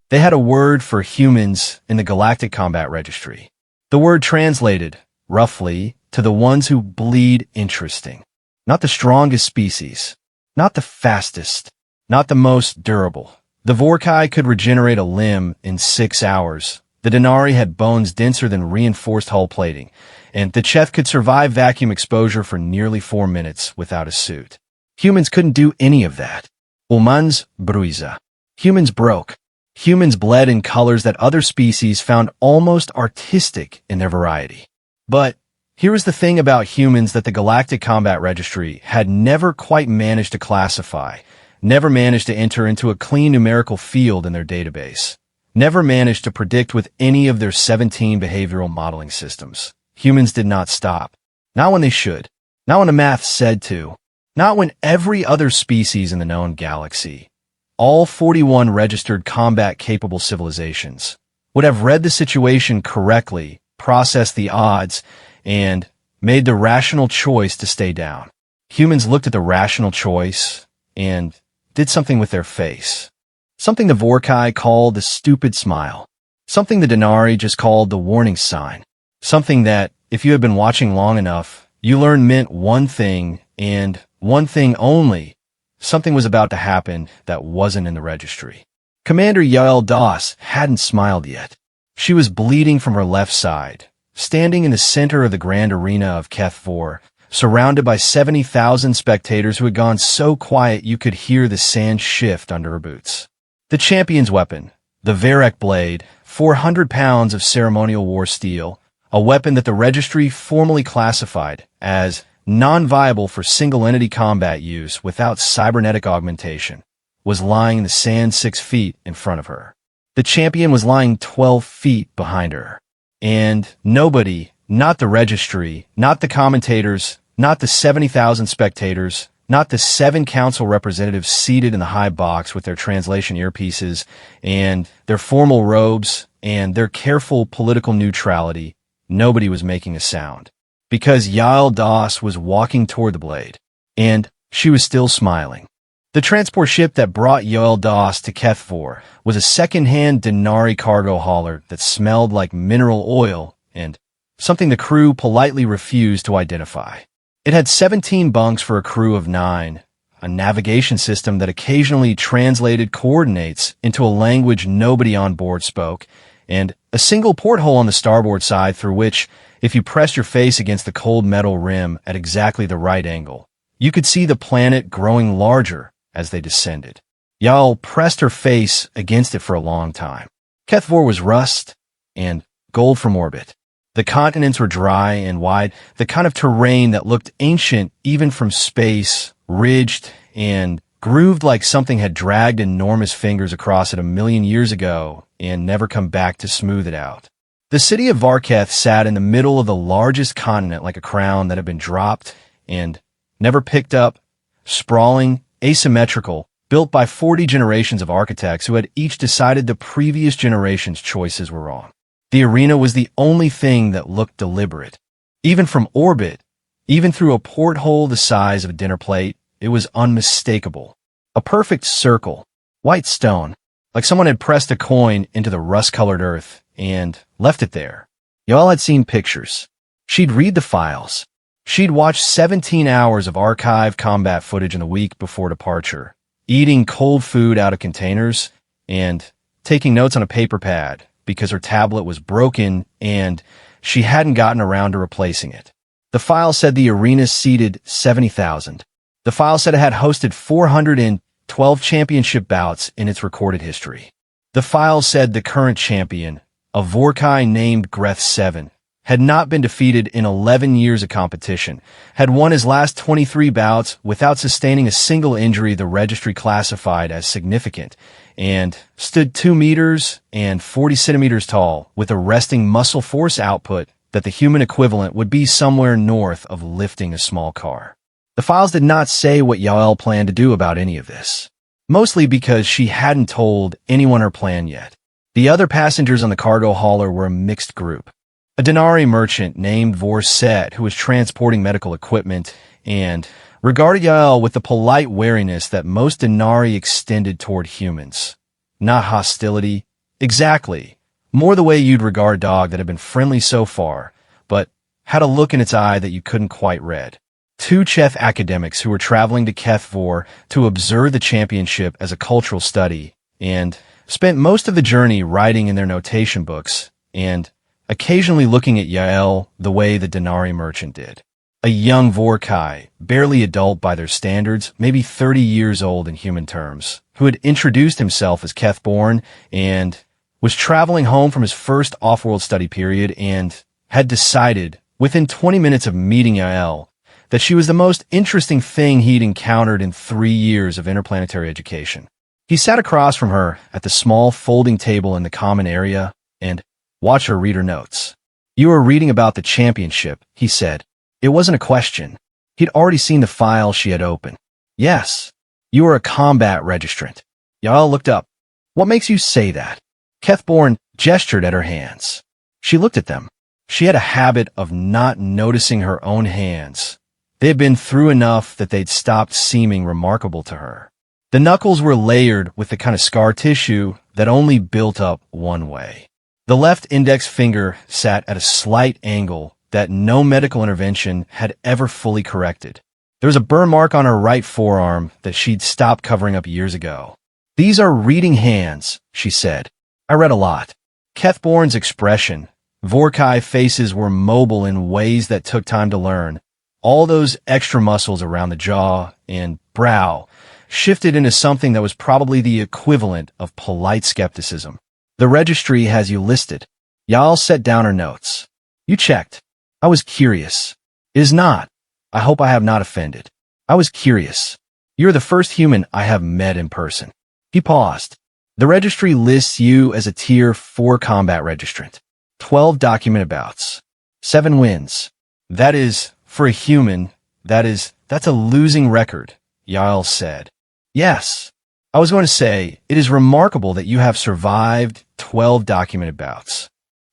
They had a word for humans in the Galactic Combat Registry. The word translated, roughly, to the ones who bleed interesting. Not the strongest species. Not the fastest. Not the most durable. The Vorkai could regenerate a limb in 6 hours. The Denari had bones denser than reinforced hull plating, and the Cheth could survive vacuum exposure for nearly 4 minutes without a suit. Humans couldn't do any of that. Humans bruisa. Humans broke. Humans bled in colors that other species found almost artistic in their variety. But here was the thing about humans that the Galactic Combat Registry had never quite managed to classify, never managed to enter into a clean numerical field in their database, never managed to predict with any of their 17 behavioral modeling systems. Humans did not stop. Not when they should. Not when the math said to. Not when every other species in the known galaxy, all 41 registered combat-capable civilizations, would have read the situation correctly, processed the odds, and made the rational choice to stay down. Humans looked at the rational choice and did something with their face. Something the Vorkai called the stupid smile. Something the Denari just called the warning sign. Something that, if you had been watching long enough, you learned meant one thing and one thing only. Something was about to happen that wasn't in the registry. Commander Yael Das hadn't smiled yet. She was bleeding from her left side, standing in the center of the grand arena of Keth-4, surrounded by 70,000 spectators who had gone so quiet you could hear the sand shift under her boots. The champion's weapon, the Varek blade, 400 pounds of ceremonial war steel, a weapon that the registry formally classified as non-viable for single-entity combat use without cybernetic augmentation, was lying in the sand 6 feet in front of her. The champion was lying 12 feet behind her. And nobody, not the registry, not the commentators, not the 70,000 spectators, not the 7 council representatives seated in the high box with their translation earpieces and their formal robes and their careful political neutrality, nobody was making a sound. Because Yael Das was walking toward the blade, and she was still smiling. The transport ship that brought Yael Das to Keth-4 was a second-hand Denari cargo hauler that smelled like mineral oil and something the crew politely refused to identify. It had 17 bunks for a crew of 9, a navigation system that occasionally translated coordinates into a language nobody on board spoke, and a single porthole on the starboard side through which, if you pressed your face against the cold metal rim at exactly the right angle, you could see the planet growing larger as they descended. Yael pressed her face against it for a long time. Keth-4 was rust and gold from orbit. The continents were dry and wide, the kind of terrain that looked ancient even from space, ridged and grooved like something had dragged enormous fingers across it 1,000,000 years ago and never come back to smooth it out. The city of Varketh sat in the middle of the largest continent like a crown that had been dropped and never picked up, sprawling, asymmetrical, built by 40 generations of architects who had each decided the previous generation's choices were wrong. The arena was the only thing that looked deliberate. Even from orbit, even through a porthole the size of a dinner plate, it was unmistakable. A perfect circle, white stone, like someone had pressed a coin into the rust-colored earth and left it there. Yael had seen pictures. She'd read the files. She'd watched 17 hours of archive combat footage in the week before departure, eating cold food out of containers and taking notes on a paper pad because her tablet was broken and she hadn't gotten around to replacing it. The file said the arena seated 70,000. The file said it had hosted 412 championship bouts in its recorded history. The file said the current champion, a Vorkai named Greth 7, had not been defeated in 11 years of competition, had won his last 23 bouts without sustaining a single injury the registry classified as significant, and stood 2 meters and 40 centimeters tall with a resting muscle force output that the human equivalent would be somewhere north of lifting a small car. The files did not say what Yael planned to do about any of this, mostly because she hadn't told anyone her plan yet. The other passengers on the cargo hauler were a mixed group. A Denari merchant named Vorset, who was transporting medical equipment and regarded Yael with the polite wariness that most Denari extended toward humans. Not hostility, Exactly. More the way you'd regard a dog that had been friendly so far, but had a look in its eye that you couldn't quite read. Two Cheth academics who were traveling to Kethvor to observe the championship as a cultural study and spent most of the journey writing in their notation books and occasionally looking at Yael the way the Denari merchant did. A young Vorkai, barely adult by their standards, maybe 30 years old in human terms, who had introduced himself as Kethborn and was traveling home from his first off-world study period and had decided, within 20 minutes of meeting Yael, that she was the most interesting thing he'd encountered in 3 years of interplanetary education. He sat across from her at the small folding table in the common area and watched her read her notes. "You were reading about the championship," he said. It wasn't a question. He'd already seen the file she had opened. "Yes. You are a combat registrant." Yael looked up. "What makes you say that?" Kethborn gestured at her hands. She looked at them. She had a habit of not noticing her own hands. They had been through enough that they'd stopped seeming remarkable to her. The knuckles were layered with the kind of scar tissue that only built up one way. The left index finger sat at a slight angle that no medical intervention had ever fully corrected. There was a burn mark on her right forearm that she'd stopped covering up years ago. "These are reading hands," she said. "I read a lot." Kethborn's expression, Vorkai faces were mobile in ways that took time to learn. All those extra muscles around the jaw and brow shifted into something that was probably the equivalent of polite skepticism. "The registry has you listed." Yael set down her notes. "You checked. I was curious." "It is not. I hope I have not offended." "I was curious. You're the first human I have met in person." He paused. "The registry lists you as a Tier 4 combat registrant. 12 documented bouts. 7 wins. That is, for a human, that's a losing record," Yael said. "Yes. I was going to say, it is remarkable that you have survived 12 documented bouts."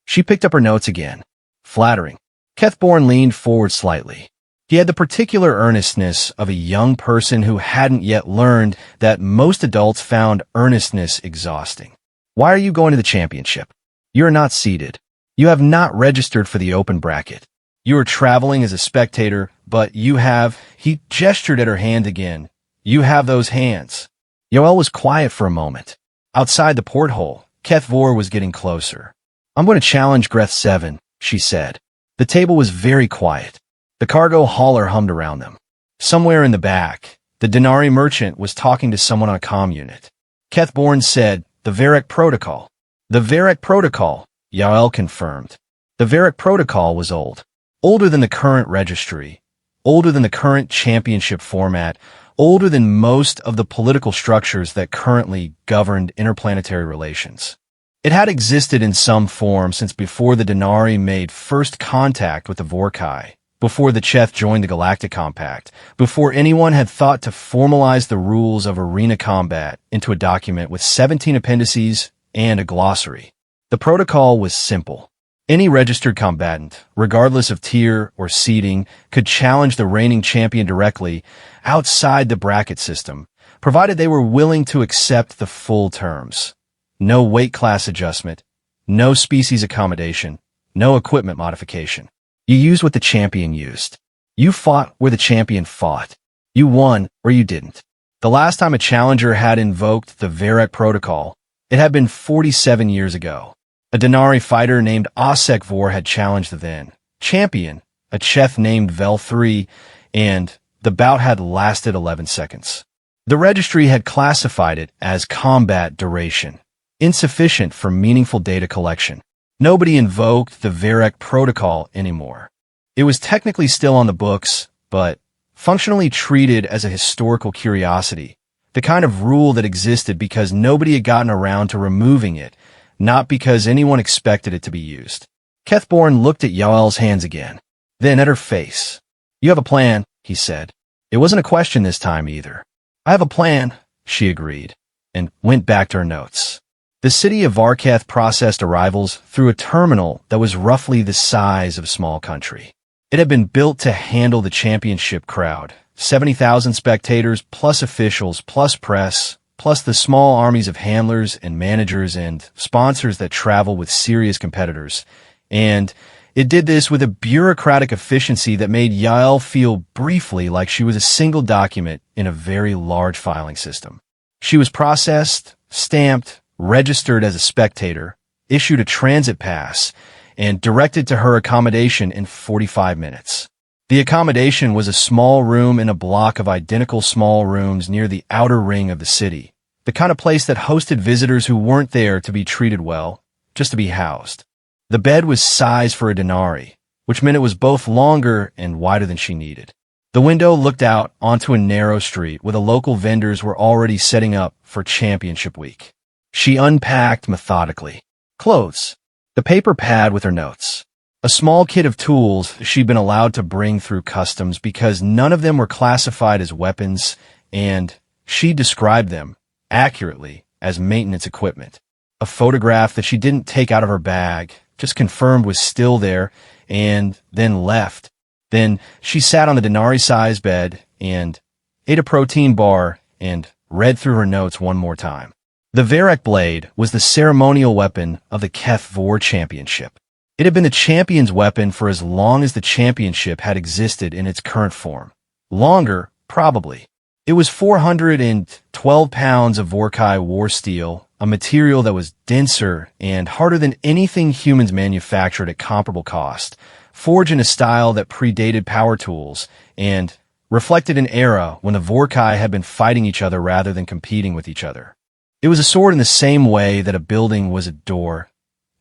She picked up her notes again. "Flattering." Kethborn leaned forward slightly. He had the particular earnestness of a young person who hadn't yet learned that most adults found earnestness exhausting. "Why are you going to the championship? You are not seated. You have not registered for the open bracket. You are traveling as a spectator, but you have—" He gestured at her hand again. "You have those hands." Yael was quiet for a moment. Outside the porthole, Kethvor was getting closer. "I'm going to challenge Greth 7, she said. The table was very quiet. The cargo hauler hummed around them. Somewhere in the back, the Denari merchant was talking to someone on a comm unit. Kethborn said, "The Varric Protocol." "The Varric Protocol," Yael confirmed. The Varric Protocol was old. Older than the current registry. Older than the current championship format. Older than most of the political structures that currently governed interplanetary relations. It had existed in some form since before the Denari made first contact with the Vorkai, before the Cheth joined the Galactic Compact, before anyone had thought to formalize the rules of arena combat into a document with 17 appendices and a glossary. The protocol was simple. Any registered combatant, regardless of tier or seeding, could challenge the reigning champion directly outside the bracket system, provided they were willing to accept the full terms. No weight class adjustment, no species accommodation, no equipment modification. You used what the champion used. You fought where the champion fought. You won or you didn't. The last time a challenger had invoked the Varric Protocol, it had been 47 years ago. A Denari fighter named Osekvor had challenged the then champion, a Cheth named Vel 3, and the bout had lasted 11 seconds. The registry had classified it as combat duration, insufficient for meaningful data collection. Nobody invoked the Varric Protocol anymore. It was technically still on the books, but functionally treated as a historical curiosity, the kind of rule that existed because nobody had gotten around to removing it, not because anyone expected it to be used. Kethborn looked at Yael's hands again, then at her face. "You have a plan," he said. It wasn't a question this time either. "I have a plan," she agreed, and went back to her notes. The city of Varketh processed arrivals through a terminal that was roughly the size of a small country. It had been built to handle the championship crowd, 70,000 spectators plus officials plus press plus the small armies of handlers and managers and sponsors that travel with serious competitors. And it did this with a bureaucratic efficiency that made Yael feel briefly like she was a single document in a very large filing system. She was processed, stamped, registered as a spectator, issued a transit pass, and directed to her accommodation in 45 minutes. The accommodation was a small room in a block of identical small rooms near the outer ring of the city, the kind of place that hosted visitors who weren't there to be treated well, just to be housed. The bed was sized for a denarii, which meant it was both longer and wider than she needed. The window looked out onto a narrow street where the local vendors were already setting up for championship week. She unpacked methodically. Clothes, the paper pad with her notes, a small kit of tools she'd been allowed to bring through customs because none of them were classified as weapons, and she described them, accurately, as maintenance equipment. A photograph that she didn't take out of her bag, just confirmed was still there, and then left. Then she sat on the denarii-sized bed and ate a protein bar and read through her notes one more time. The Varek blade was the ceremonial weapon of the Keth Vor Championship. It had been the champion's weapon for as long as the championship had existed in its current form. Longer, probably. It was 412 pounds of Vorkai war steel, a material that was denser and harder than anything humans manufactured at comparable cost, forged in a style that predated power tools, and reflected an era when the Vorkai had been fighting each other rather than competing with each other. It was a sword in the same way that a building was a door,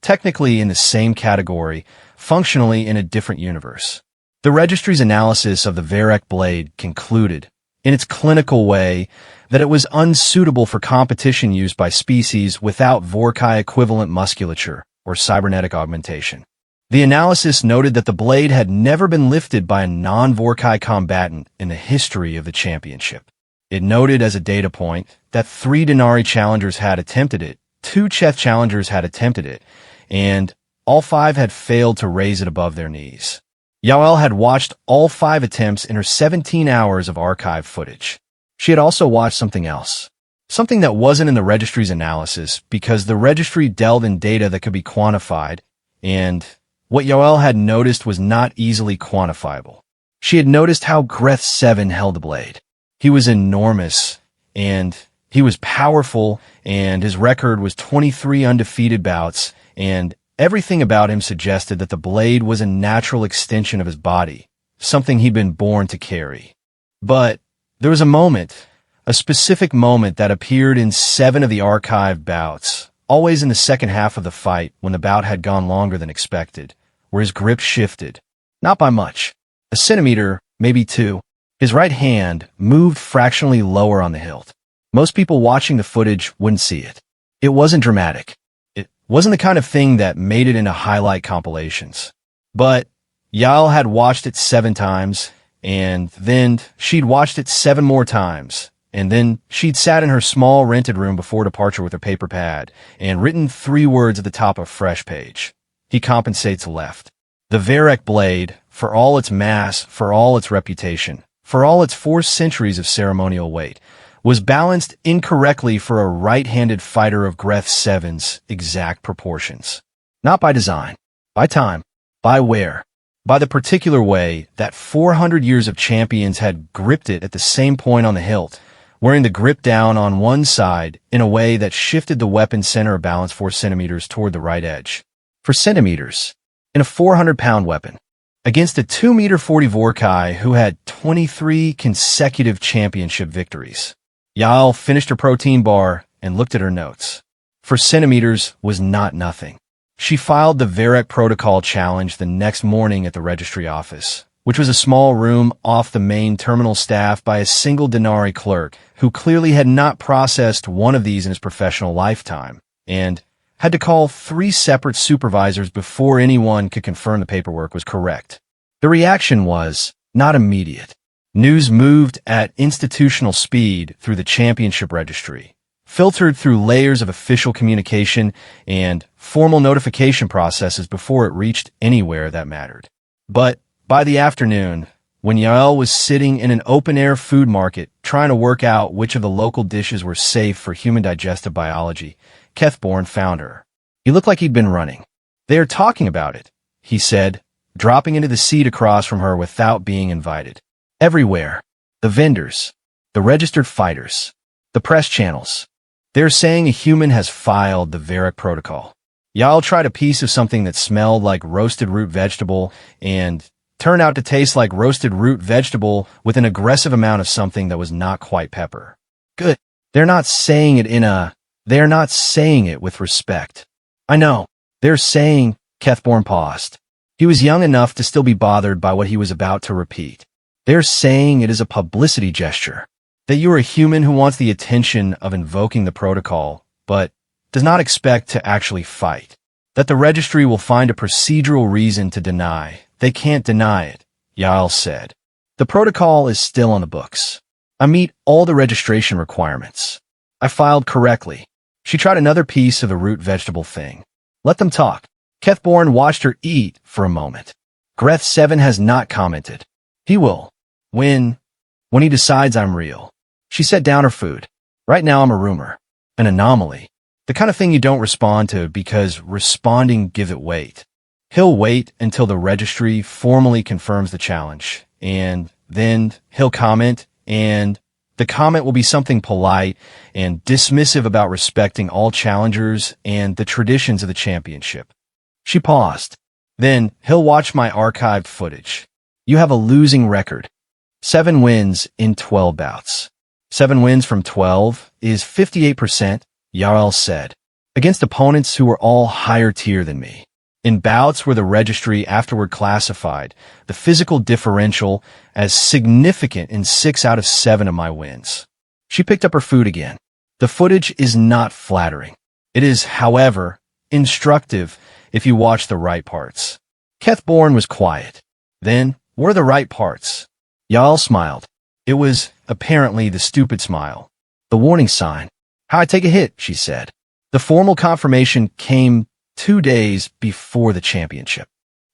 technically in the same category, functionally in a different universe. The registry's analysis of the Varek blade concluded, in its clinical way, that it was unsuitable for competition use by species without Vorkai equivalent musculature or cybernetic augmentation. The analysis noted that the blade had never been lifted by a non-Vorkai combatant in the history of the championship. It noted as a data point that 3 denarii challengers had attempted it, 2 Cheth challengers had attempted it, and all 5 had failed to raise it above their knees. Yael had watched all 5 attempts in her 17 hours of archive footage. She had also watched something else. Something that wasn't in the registry's analysis because the registry dealt in data that could be quantified, and what Yael had noticed was not easily quantifiable. She had noticed how Greth 7 held the blade. He was enormous, and he was powerful, and his record was 23 undefeated bouts, and everything about him suggested that the blade was a natural extension of his body, something he'd been born to carry. But there was a moment, a specific moment that appeared in 7 of the archive bouts, always in the second half of the fight when the bout had gone longer than expected, where his grip shifted. Not by much. A centimeter, maybe 2. His right hand moved fractionally lower on the hilt. Most people watching the footage wouldn't see it. It wasn't dramatic. It wasn't the kind of thing that made it into highlight compilations. But Yael had watched it 7 times, and then she'd watched it 7 more times, and then she'd sat in her small rented room before departure with her paper pad and written 3 words at the top of a fresh page. He compensates left. The Varek blade, for all its mass, for all its reputation, for all its 4 centuries of ceremonial weight, was balanced incorrectly for a right-handed fighter of Greth 7's exact proportions. Not by design, by time, by wear, by the particular way that 400 years of champions had gripped it at the same point on the hilt, wearing the grip down on one side in a way that shifted the weapon's center of balance 4 centimeters toward the right edge. For centimeters, in a 400-pound weapon, against a 2-meter 40 Vorkai who had 23 consecutive championship victories. Yael finished her protein bar and looked at her notes. For centimeters was not nothing. She filed the Varek protocol challenge the next morning at the registry office, which was a small room off the main terminal staffed by a single denarii clerk who clearly had not processed one of these in his professional lifetime, and had to call 3 separate supervisors before anyone could confirm the paperwork was correct. The reaction was not immediate. News moved at institutional speed through the championship registry, filtered through layers of official communication and formal notification processes before it reached anywhere that mattered. But by the afternoon, when Yael was sitting in an open-air food market trying to work out which of the local dishes were safe for human digestive biology, Kethborn found her. He looked like he'd been running. "They are talking about it," he said, dropping into the seat across from her without being invited. "Everywhere. The vendors, the registered fighters, the press channels. They're saying a human has filed the Varric protocol." Yael tried a piece of something that smelled like roasted root vegetable and turned out to taste like roasted root vegetable with an aggressive amount of something that was not quite pepper. "Good. They're not saying it with respect." "I know. They're saying," Kethborn paused. He was young enough to still be bothered by what he was about to repeat. "They're saying it is a publicity gesture. That you are a human who wants the attention of invoking the protocol, but does not expect to actually fight. That the registry will find a procedural reason to deny. They can't deny it," Yael said. "The protocol is still on the books. I meet all the registration requirements. I filed correctly." She tried another piece of the root vegetable thing. "Let them talk." Kethborn watched her eat for a moment. "Greth 7 has not commented. He will. When he decides I'm real." She set down her food. "Right now I'm a rumor. An anomaly. The kind of thing you don't respond to because responding gives it weight. He'll wait until the registry formally confirms the challenge, and then he'll comment, and the comment will be something polite and dismissive about respecting all challengers and the traditions of the championship." She paused. "Then he'll watch my archived footage. You have a losing record. 7 wins in 12 bouts. 7 wins from 12 is 58%, Yael said, against opponents who were all higher tier than me. In bouts where the registry afterward classified the physical differential as significant in 6 out of 7 of my wins." She picked up her food again. "The footage is not flattering. It is, however, instructive if you watch the right parts." Kethborn was quiet. "Then, what are the right parts?" Yael smiled. It was, apparently, the stupid smile. "The warning sign. How I take a hit," she said. The formal confirmation came 2 days before the championship.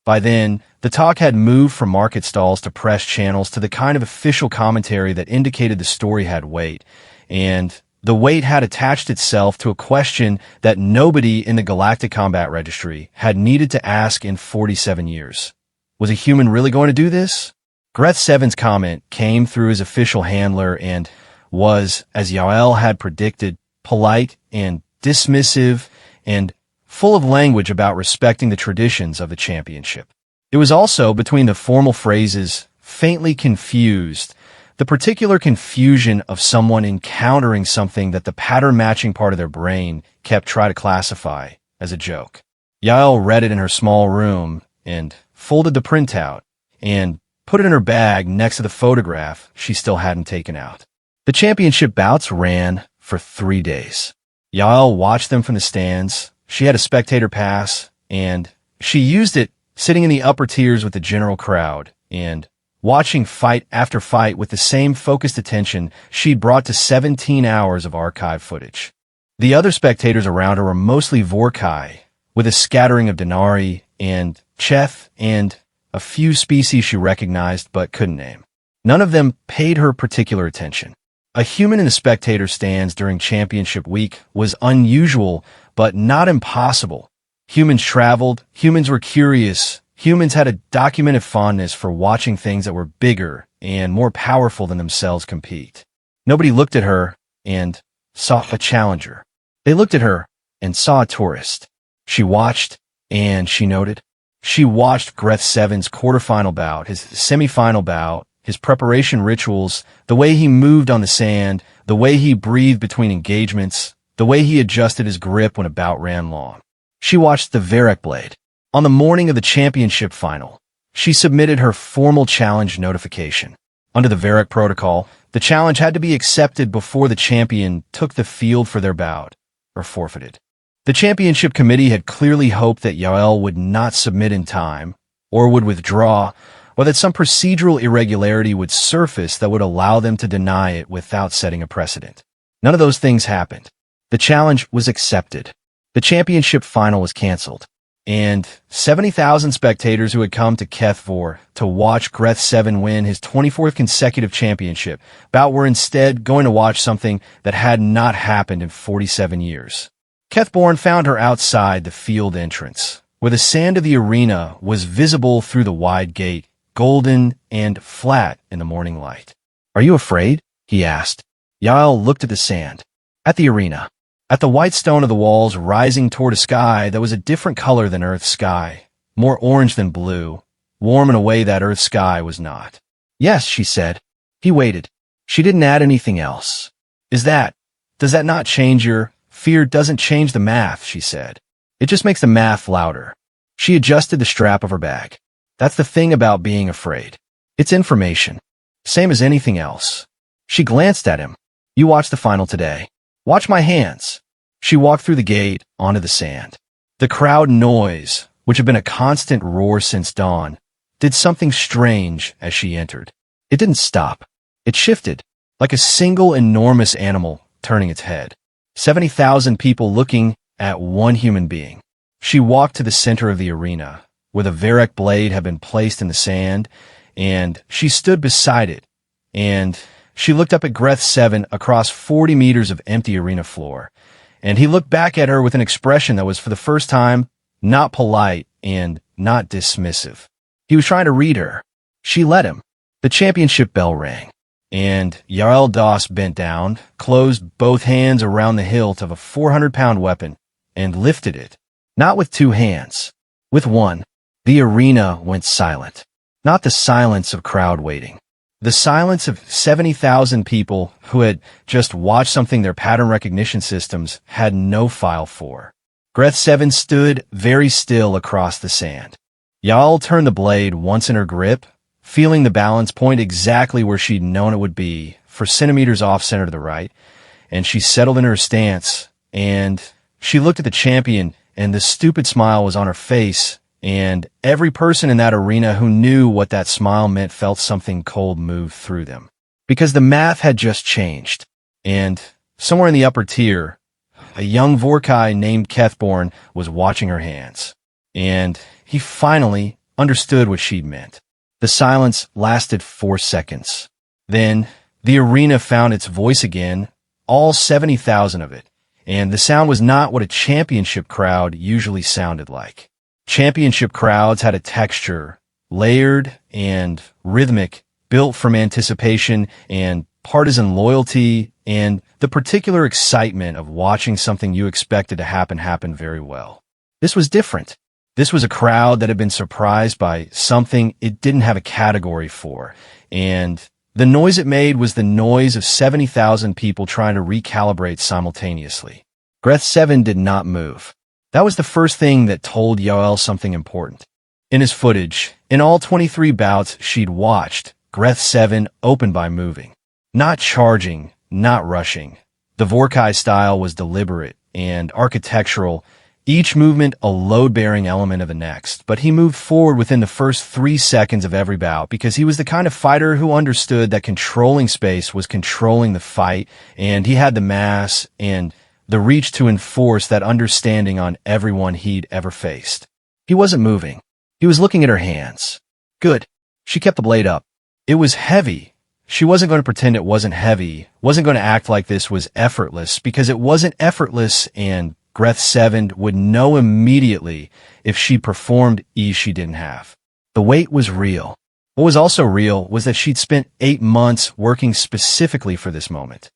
By then, the talk had moved from market stalls to press channels to the kind of official commentary that indicated the story had weight, and the weight had attached itself to a question that nobody in the Galactic Combat Registry had needed to ask in 47 years. Was a human really going to do this? Greth 7's comment came through his official handler and was, as Yael had predicted, polite and dismissive and full of language about respecting the traditions of the championship. It was also, between the formal phrases, faintly confused, the particular confusion of someone encountering something that the pattern-matching part of their brain kept trying to classify as a joke. Yael read it in her small room and folded the printout and put it in her bag next to the photograph she still hadn't taken out. The championship bouts ran for 3 days. Yael watched them from the stands. She had a spectator pass, and she used it sitting in the upper tiers with the general crowd and watching fight after fight with the same focused attention she'd brought to 17 hours of archive footage. The other spectators around her were mostly Vorkai, with a scattering of Denari and Cheth and a few species she recognized but couldn't name. None of them paid her particular attention. A human in the spectator stands during championship week was unusual, but not impossible. Humans traveled, humans were curious, humans had a documented fondness for watching things that were bigger and more powerful than themselves compete. Nobody looked at her and saw a challenger. They looked at her and saw a tourist. She watched, and she noted. She watched Greth 7's quarterfinal bout, his semifinal bout, his preparation rituals, the way he moved on the sand, the way he breathed between engagements, the way he adjusted his grip when a bout ran long. She watched the Varric blade. On the morning of the championship final, she submitted her formal challenge notification. Under the Varric protocol, the challenge had to be accepted before the champion took the field for their bout, or forfeited. The championship committee had clearly hoped that Yael would not submit in time, or would withdraw, or that some procedural irregularity would surface that would allow them to deny it without setting a precedent. None of those things happened. The challenge was accepted. The championship final was canceled. and 70,000 spectators who had come to Kethvor to watch Greth 7 win his 24th consecutive championship bout were instead going to watch something that had not happened in 47 years. Kethborn found her outside the field entrance, where the sand of the arena was visible through the wide gate, golden and flat in the morning light. "Are you afraid?" he asked. Yael looked at the sand, at the arena, at the white stone of the walls rising toward a sky that was a different color than Earth's sky, more orange than blue, warm in a way that Earth's sky was not. "Yes," she said. He waited. She didn't add anything else. Does that not change your fear? Doesn't change the math," she said. "It just makes the math louder." She adjusted the strap of her bag. "That's the thing about being afraid. It's information. Same as anything else." She glanced at him. "You watched the final today. Watch my hands." She walked through the gate onto the sand. The crowd noise, which had been a constant roar since dawn, did something strange as she entered. It didn't stop. It shifted, like a single enormous animal turning its head. 70,000 people looking at one human being. She walked to the center of the arena, where the Varrock blade had been placed in the sand, and she stood beside it, and she looked up at Greth 7 across 40 meters of empty arena floor, and he looked back at her with an expression that was for the first time not polite and not dismissive. He was trying to read her. She let him. The championship bell rang, and Yael Doss bent down, closed both hands around the hilt of a 400-pound weapon, and lifted it. Not with two hands, with one. The arena went silent. Not the silence of crowd waiting. The silence of 70,000 people who had just watched something their pattern recognition systems had no file for. Greth 7 stood very still across the sand. Yael turned the blade once in her grip, feeling the balance point exactly where she'd known it would be, for centimeters off-center to the right, and she settled in her stance, and she looked at the champion, and the stupid smile was on her face, and every person in that arena who knew what that smile meant felt something cold move through them. Because the math had just changed, and somewhere in the upper tier, a young Vorkai named Kethborn was watching her hands, and he finally understood what she'd meant. The silence lasted 4 seconds. Then the arena found its voice again, all 70,000 of it, and the sound was not what a championship crowd usually sounded like. Championship crowds had a texture, layered and rhythmic, built from anticipation and partisan loyalty and the particular excitement of watching something you expected to happen very well. This was different. This was a crowd that had been surprised by something it didn't have a category for, and the noise it made was the noise of 70,000 people trying to recalibrate simultaneously. Greth 7 did not move. That was the first thing that told Yael something important. In his footage, in all 23 bouts she'd watched, Greth 7 opened by moving. Not charging, not rushing. The Vorkai style was deliberate and architectural, each movement a load-bearing element of the next, but he moved forward within the first 3 seconds of every bout because he was the kind of fighter who understood that controlling space was controlling the fight, and he had the mass and the reach to enforce that understanding on everyone he'd ever faced. He wasn't moving. He was looking at her hands. Good. She kept the blade up. It was heavy. She wasn't going to pretend it wasn't heavy, wasn't going to act like this was effortless, because it wasn't effortless, and Greth 7 would know immediately if she performed ease she didn't have. The weight was real. What was also real was that she'd spent 8 months working specifically for this moment.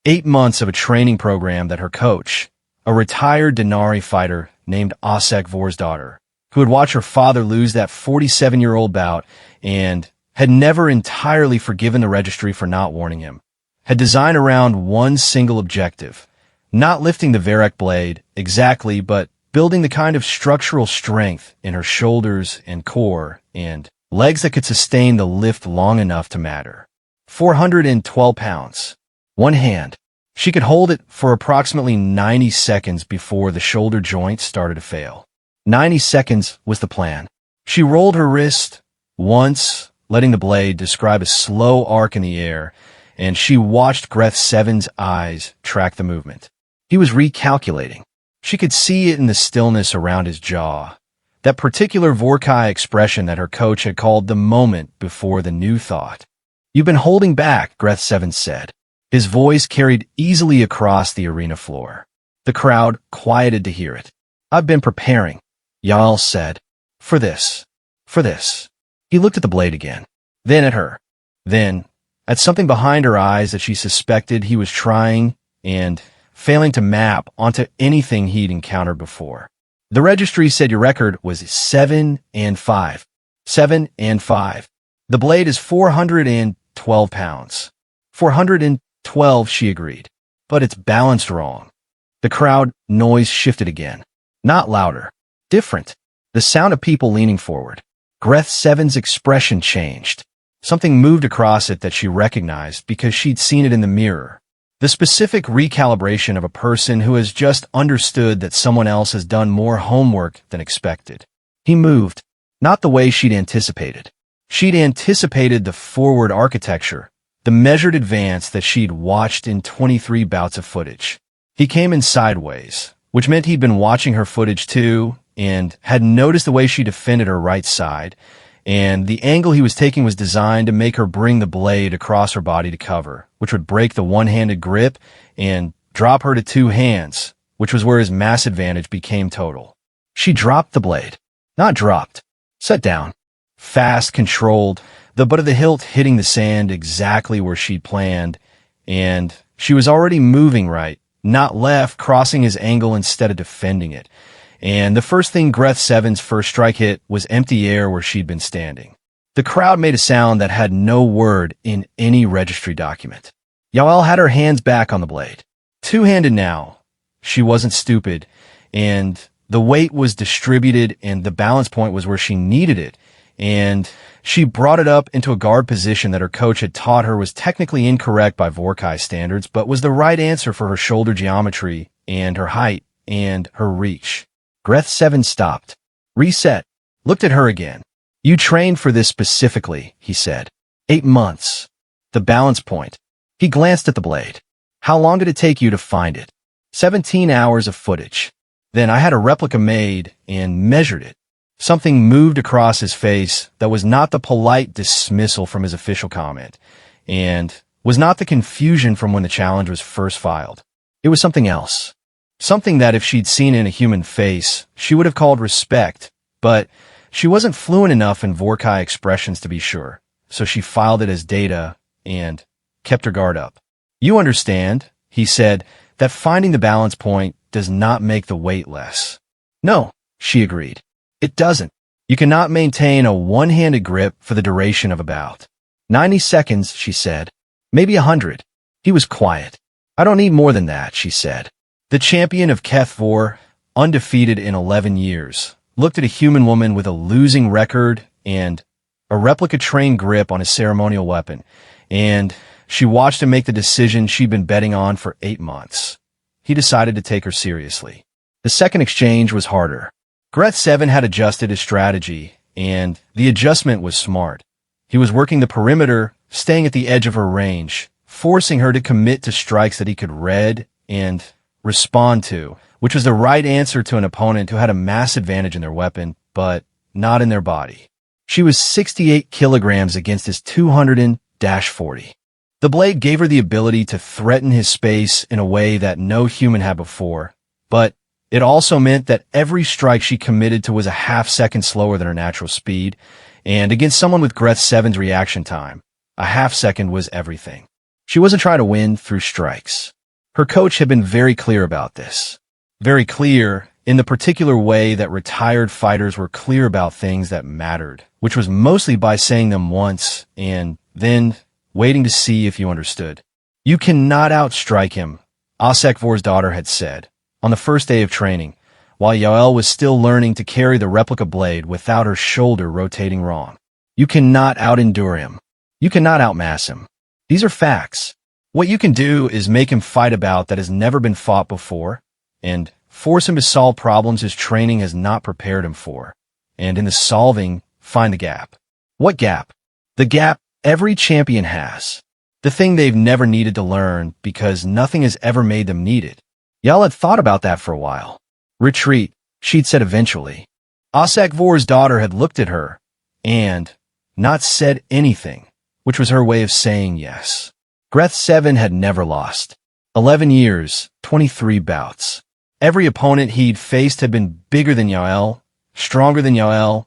8 months of a training program that her coach, a retired Denari fighter named Osek Vor's daughter, who had watched her father lose that 47-year-old bout and had never entirely forgiven the registry for not warning him, had designed around one single objective, not lifting the Varrock blade exactly, but building the kind of structural strength in her shoulders and core and legs that could sustain the lift long enough to matter. 412 pounds. One hand. She could hold it for approximately 90 seconds before the shoulder joint started to fail. 90 seconds was the plan. She rolled her wrist once, letting the blade describe a slow arc in the air, and she watched Greth 7's eyes track the movement. He was recalculating. She could see it in the stillness around his jaw. That particular Vorkai expression that her coach had called the moment before the new thought. "You've been holding back," Greth Seven said. His voice carried easily across the arena floor. The crowd quieted to hear it. "I've been preparing," Yael said. For this. For this." He looked at the blade again. Then at her. Then at something behind her eyes that she suspected he was trying and failing to map onto anything he'd encountered before. "The registry said your record was 7-5. 7-5. The blade is 412 pounds. 412, she agreed. "But it's balanced wrong." The crowd noise shifted again. Not louder. Different. The sound of people leaning forward. Greth Seven's expression changed. Something moved across it that she recognized because she'd seen it in the mirror. The specific recalibration of a person who has just understood that someone else has done more homework than expected. He moved. Not the way she'd anticipated. She'd anticipated the forward architecture, the measured advance that she'd watched in 23 bouts of footage. He came in sideways, which meant he'd been watching her footage too, and had noticed the way she defended her right side, and the angle he was taking was designed to make her bring the blade across her body to cover, which would break the one-handed grip and drop her to two hands, which was where his mass advantage became total. She dropped the blade. Not dropped. Set down. Fast, controlled, the butt of the hilt hitting the sand exactly where she'd planned, and she was already moving right, not left, crossing his angle instead of defending it. And the first thing Greth Seven's first strike hit was empty air where she'd been standing. The crowd made a sound that had no word in any registry document. Yael had her hands back on the blade. Two-handed now. She wasn't stupid, and the weight was distributed and the balance point was where she needed it, and she brought it up into a guard position that her coach had taught her was technically incorrect by Vorkai standards, but was the right answer for her shoulder geometry and her height and her reach. Greth Seven stopped, reset, looked at her again. "You trained for this specifically," he said. 8 months. The balance point. He glanced at the blade. "How long did it take you to find it?" 17 hours of footage. "Then I had a replica made and measured it." Something moved across his face that was not the polite dismissal from his official comment, and was not the confusion from when the challenge was first filed. It was something else. Something that if she'd seen in a human face, she would have called respect, but she wasn't fluent enough in Vorkai expressions to be sure, so she filed it as data and kept her guard up. "You understand," he said, "that finding the balance point does not make the weight less." "No," she agreed. "It doesn't. You cannot maintain a one-handed grip for the duration of a bout." 90 seconds, she said. "Maybe 100. He was quiet. "I don't need more than that," she said. The champion of Kethvor, undefeated in 11 years, looked at a human woman with a losing record and a replica-trained grip on his ceremonial weapon, and she watched him make the decision she'd been betting on for 8 months. He decided to take her seriously. The second exchange was harder. Greth Seven had adjusted his strategy, and the adjustment was smart. He was working the perimeter, staying at the edge of her range, forcing her to commit to strikes that he could read and respond to, which was the right answer to an opponent who had a mass advantage in their weapon, but not in their body. She was 68 kilograms against his 240. The blade gave her the ability to threaten his space in a way that no human had before, but it also meant that every strike she committed to was a half-second slower than her natural speed, and against someone with Greth Seven's reaction time, a half-second was everything. She wasn't trying to win through strikes. Her coach had been very clear about this. Very clear in the particular way that retired fighters were clear about things that mattered, which was mostly by saying them once and then waiting to see if you understood. "You cannot outstrike him," Asekvor's daughter had said, on the first day of training, while Yael was still learning to carry the replica blade without her shoulder rotating wrong. "You cannot out-endure him. You cannot outmass him. These are facts. What you can do is make him fight a bout that has never been fought before, and force him to solve problems his training has not prepared him for. And in the solving, find the gap." What gap? The gap every champion has. The thing they've never needed to learn because nothing has ever made them need it. Yael had thought about that for a while. "Retreat," she'd said eventually. Osakvor's daughter had looked at her and not said anything, which was her way of saying yes. Greth 7 had never lost. 11 years, 23 bouts. Every opponent he'd faced had been bigger than Yael, stronger than Yael,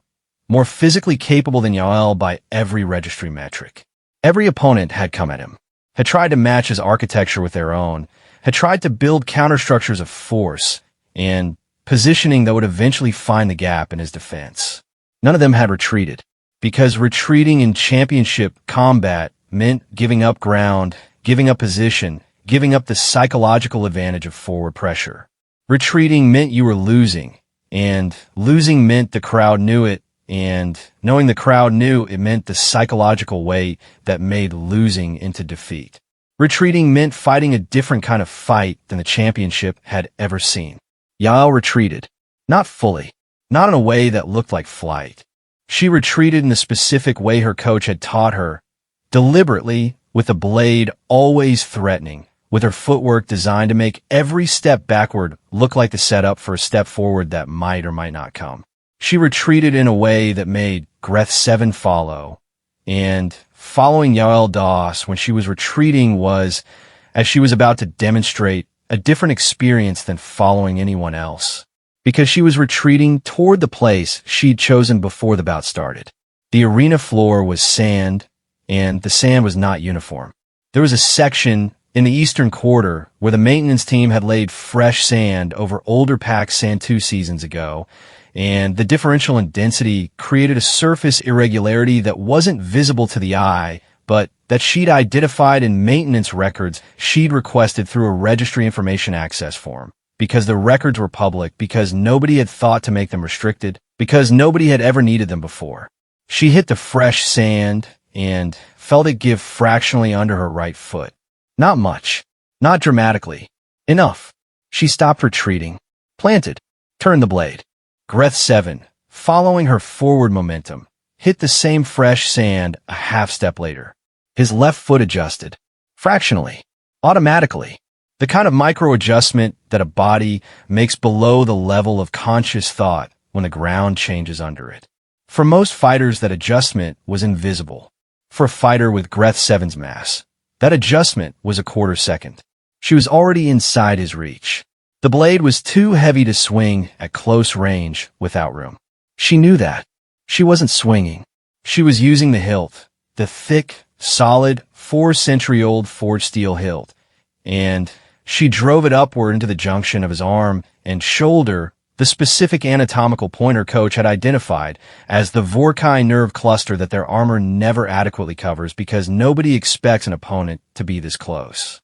more physically capable than Yael by every registry metric. Every opponent had come at him, had tried to match his architecture with their own, had tried to build counterstructures of force and positioning that would eventually find the gap in his defense. None of them had retreated, because retreating in championship combat meant giving up ground, giving up position, giving up the psychological advantage of forward pressure. Retreating meant you were losing, and losing meant the crowd knew it, and knowing the crowd knew it meant the psychological weight that made losing into defeat. Retreating meant fighting a different kind of fight than the championship had ever seen. Yael retreated. Not fully. Not in a way that looked like flight. She retreated in the specific way her coach had taught her, deliberately, with a blade always threatening, with her footwork designed to make every step backward look like the setup for a step forward that might or might not come. She retreated in a way that made Greth 7 follow, and following Yael Doss when she was retreating was, as she was about to demonstrate, a different experience than following anyone else, because she was retreating toward the place she'd chosen before the bout started. The arena floor was sand, and the sand was not uniform. There was a section in the eastern quarter where the maintenance team had laid fresh sand over older packed sand 2 seasons ago, and the differential in density created a surface irregularity that wasn't visible to the eye, but that she'd identified in maintenance records she'd requested through a registry information access form, because the records were public, because nobody had thought to make them restricted, because nobody had ever needed them before. She hit the fresh sand and felt it give fractionally under her right foot. Not much. Not dramatically. Enough. She stopped retreating. Planted. Turned the blade. Greth 7, following her forward momentum, hit the same fresh sand a half step later. His left foot adjusted. Fractionally. Automatically. The kind of micro-adjustment that a body makes below the level of conscious thought when the ground changes under it. For most fighters, that adjustment was invisible. For a fighter with Greth 7's mass, that adjustment was a quarter second. She was already inside his reach. The blade was too heavy to swing at close range without room. She knew that. She wasn't swinging. She was using the hilt, the thick, solid, 4-century-old forged steel hilt, and she drove it upward into the junction of his arm and shoulder, the specific anatomical point her coach had identified as the Vorkai nerve cluster that their armor never adequately covers because nobody expects an opponent to be this close.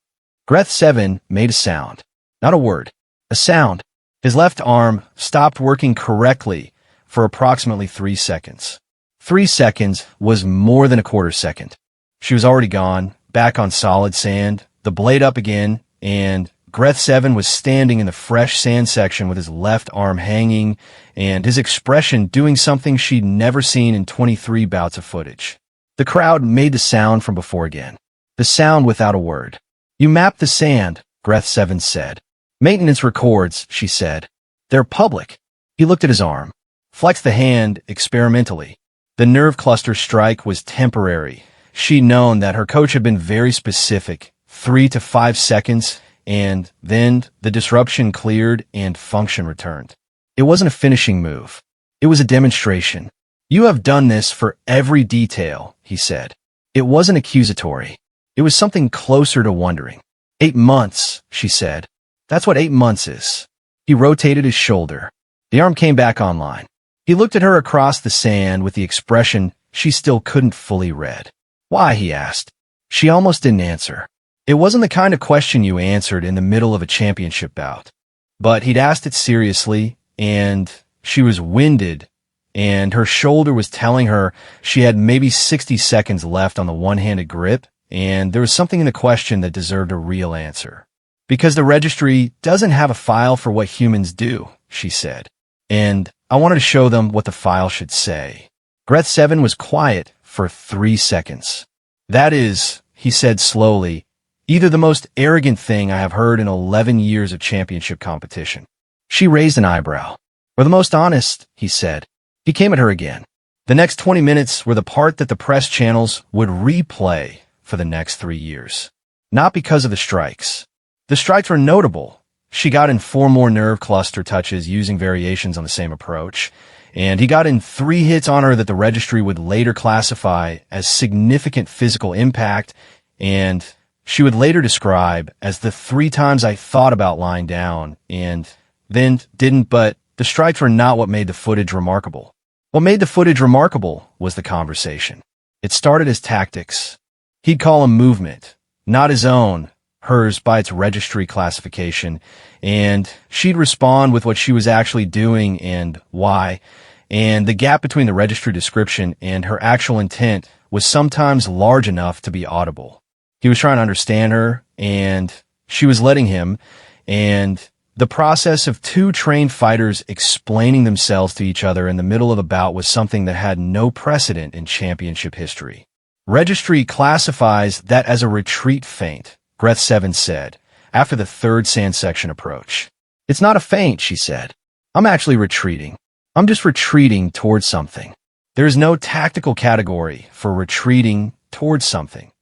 Greth 7 made a sound. Not a word. A sound. His left arm stopped working correctly for approximately 3 seconds. 3 seconds was more than a quarter second. She was already gone, back on solid sand, the blade up again, and Greth 7 was standing in the fresh sand section with his left arm hanging and his expression doing something she'd never seen in 23 bouts of footage. The crowd made the sound from before again. The sound without a word. You mapped the sand, Greth 7 said. Maintenance records, she said. They're public. He looked at his arm, flexed the hand experimentally. The nerve cluster strike was temporary. She'd known that her coach had been very specific, 3 to 5 seconds, and then the disruption cleared and function returned. It wasn't a finishing move. It was a demonstration. You have done this for every detail, he said. It wasn't accusatory. It was something closer to wondering. 8 months, she said. That's what 8 months is. He rotated his shoulder. The arm came back online. He looked at her across the sand with the expression she still couldn't fully read. Why, he asked. She almost didn't answer. It wasn't the kind of question you answered in the middle of a championship bout. But he'd asked it seriously, and she was winded, and her shoulder was telling her she had maybe 60 seconds left on the one-handed grip, and there was something in the question that deserved a real answer. Because the registry doesn't have a file for what humans do, she said. And I wanted to show them what the file should say. Greth 7 was quiet for 3 seconds. That is, he said slowly, either the most arrogant thing I have heard in 11 years of championship competition. She raised an eyebrow. Or the most honest, he said. He came at her again. The next 20 minutes were the part that the press channels would replay for the next 3 years. Not because of the strikes. The strikes were notable. She got in 4 more nerve cluster touches using variations on the same approach, and he got in 3 hits on her that the registry would later classify as significant physical impact, and she would later describe as the 3 times I thought about lying down and then didn't, but the strikes were not what made the footage remarkable. What made the footage remarkable was the conversation. It started as tactics. He'd call a movement, not his own, hers by its registry classification, and she'd respond with what she was actually doing and why, and the gap between the registry description and her actual intent was sometimes large enough to be audible. He was trying to understand her, and she was letting him, and the process of 2 trained fighters explaining themselves to each other in the middle of a bout was something that had no precedent in championship history. Registry classifies that as a retreat feint, Greth 7 said, after the 3rd sand section approach. It's not a feint, she said. I'm actually retreating. I'm just retreating towards something. There is no tactical category for retreating towards something.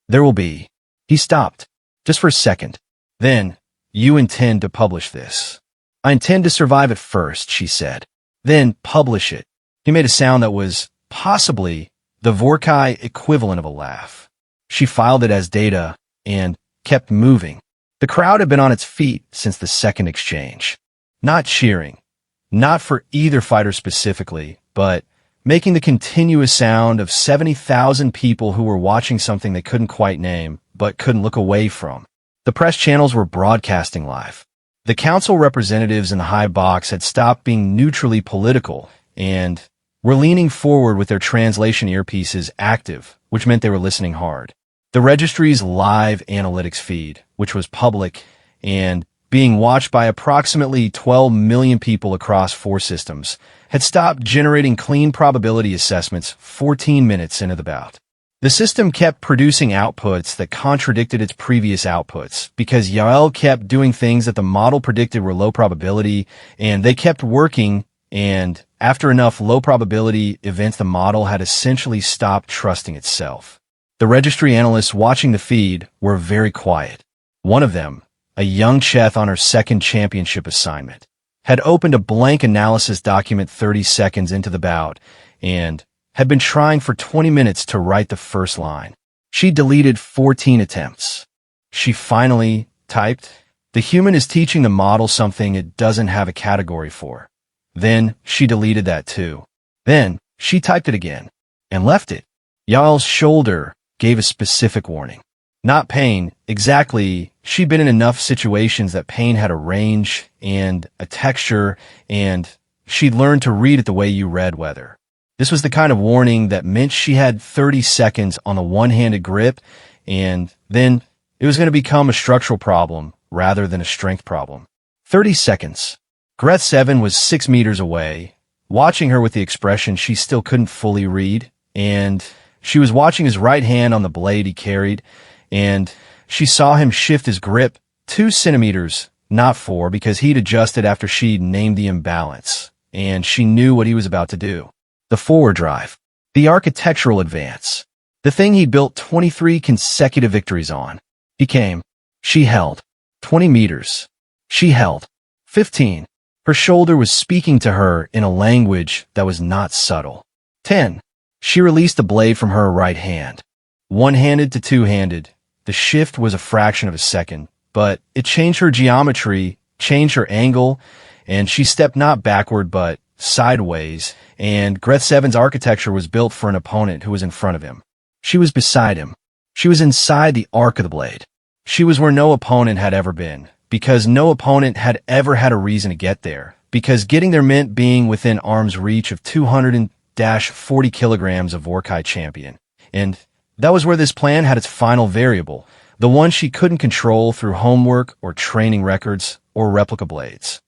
There will be. He stopped, just for a second. Then, you intend to publish this. I intend to survive it first, she said. Then publish it. He made a sound that was, possibly, the Vorkai equivalent of a laugh. She filed it as data and kept moving. The crowd had been on its feet since the second exchange. Not cheering. Not for either fighter specifically, but making the continuous sound of 70,000 people who were watching something they couldn't quite name, but couldn't look away from. The press channels were broadcasting live. The council representatives in the high box had stopped being neutrally political and were leaning forward with their translation earpieces active, which meant they were listening hard. The registry's live analytics feed, which was public and being watched by approximately 12 million people across 4 systems, had stopped generating clean probability assessments 14 minutes into the bout. The system kept producing outputs that contradicted its previous outputs because Yael kept doing things that the model predicted were low probability, and they kept working, and after enough low probability events, the model had essentially stopped trusting itself. The registry analysts watching the feed were very quiet. One of them, a young chef on her 2nd championship assignment, had opened a blank analysis document 30 seconds into the bout and had been trying for 20 minutes to write the first line. She deleted 14 attempts. She finally typed, "The human is teaching the model something it doesn't have a category for." Then she deleted that too. Then she typed it again and left it. Yael's shoulder gave a specific warning. Not pain, exactly. She'd been in enough situations that pain had a range and a texture, and she'd learned to read it the way you read weather. This was the kind of warning that meant she had 30 seconds on the one-handed grip, and then it was going to become a structural problem rather than a strength problem. 30 seconds. Greth 7 was 6 meters away, watching her with the expression she still couldn't fully read, and she was watching his right hand on the blade he carried, and she saw him shift his grip 2 centimeters, not 4, because he'd adjusted after she'd named the imbalance, and she knew what he was about to do. The forward drive. The architectural advance. The thing he'd built 23 consecutive victories on. He came. She held. 20 meters. She held. 15. Her shoulder was speaking to her in a language that was not subtle. 10. She released the blade from her right hand. One-handed to two-handed. The shift was a fraction of a second, but it changed her geometry, changed her angle, and she stepped not backward but sideways, and Greth 7's architecture was built for an opponent who was in front of him. She was beside him. She was inside the arc of the blade. She was where no opponent had ever been, because no opponent had ever had a reason to get there, because getting there meant being within arm's reach of 240 kilograms of Orcs champion. And that was where this plan had its final variable, the one she couldn't control through homework or training records or replica blades.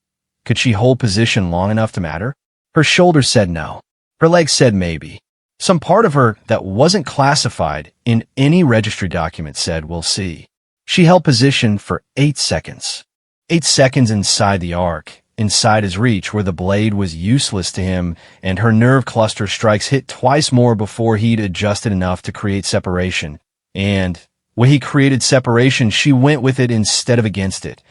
Could she hold position long enough to matter? Her shoulders said no. Her legs said maybe. Some part of her that wasn't classified in any registry document said we'll see. She held position for 8 seconds. 8 seconds inside the arc, inside his reach where the blade was useless to him, and her nerve cluster strikes hit twice more before he'd adjusted enough to create separation. And when he created separation, she went with it instead of against it.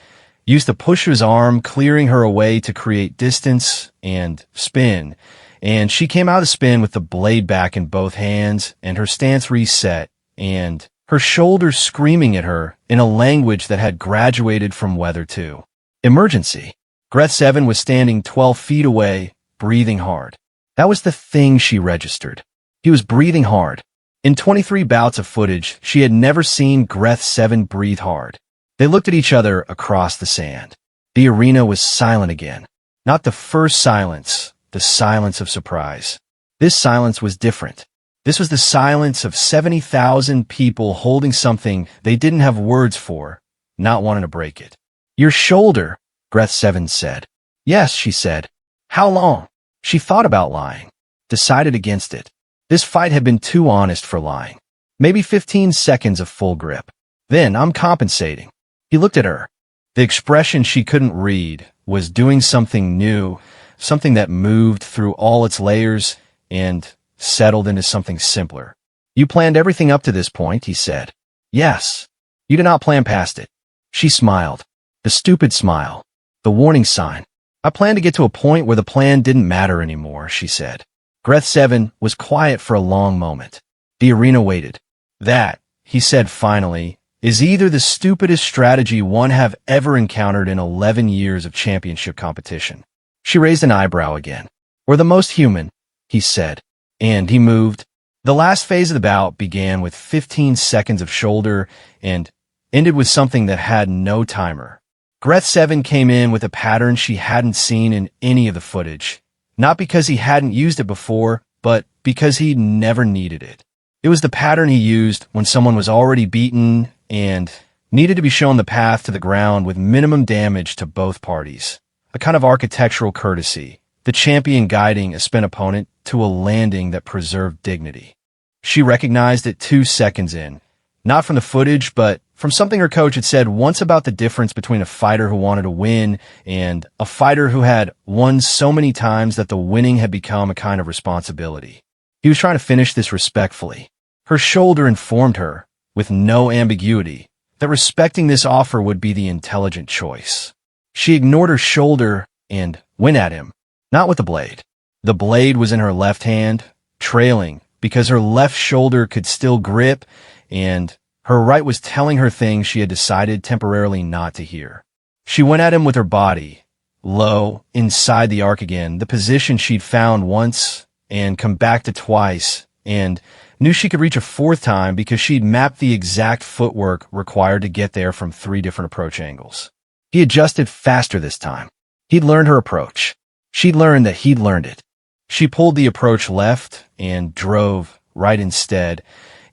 Used to push his arm, clearing her away to create distance and spin. And she came out of spin with the blade back in both hands, and her stance reset, and her shoulders screaming at her in a language that had graduated from weather to emergency. Greth 7 was standing 12 feet away, breathing hard. That was the thing she registered. He was breathing hard. In 23 bouts of footage, she had never seen Greth 7 breathe hard. They looked at each other across the sand. The arena was silent again. Not the first silence, the silence of surprise. This silence was different. This was the silence of 70,000 people holding something they didn't have words for, not wanting to break it. "Your shoulder," Greth 7 said. "Yes," she said. "How long?" She thought about lying, decided against it. This fight had been too honest for lying. Maybe 15 seconds of full grip. "Then I'm compensating." He looked at her. The expression she couldn't read was doing something new, something that moved through all its layers and settled into something simpler. "You planned everything up to this point," he said. "Yes." "You did not plan past it." She smiled. The stupid smile. The warning sign. "I planned to get to a point where the plan didn't matter anymore," she said. Greth 7 was quiet for a long moment. The arena waited. "That," he said finally, "is either the stupidest strategy one have ever encountered in 11 years of championship competition." She raised an eyebrow again. "Or the most human," he said. And he moved. The last phase of the bout began with 15 seconds of shoulder and ended with something that had no timer. Greth 7 came in with a pattern she hadn't seen in any of the footage. Not because he hadn't used it before, but because he never needed it. It was the pattern he used when someone was already beaten and needed to be shown the path to the ground with minimum damage to both parties. A kind of architectural courtesy, the champion guiding a spent opponent to a landing that preserved dignity. She recognized it 2 seconds in, not from the footage, but from something her coach had said once about the difference between a fighter who wanted to win and a fighter who had won so many times that the winning had become a kind of responsibility. He was trying to finish this respectfully. Her shoulder informed her, with no ambiguity, that respecting this offer would be the intelligent choice. She ignored her shoulder and went at him, not with the blade. The blade was in her left hand, trailing, because her left shoulder could still grip, and her right was telling her things she had decided temporarily not to hear. She went at him with her body, low, inside the arc again, the position she'd found once and come back to twice, and knew she could reach a fourth time because she'd mapped the exact footwork required to get there from 3 different approach angles. He adjusted faster this time. He'd learned her approach. She'd learned that he'd learned it. She pulled the approach left and drove right instead.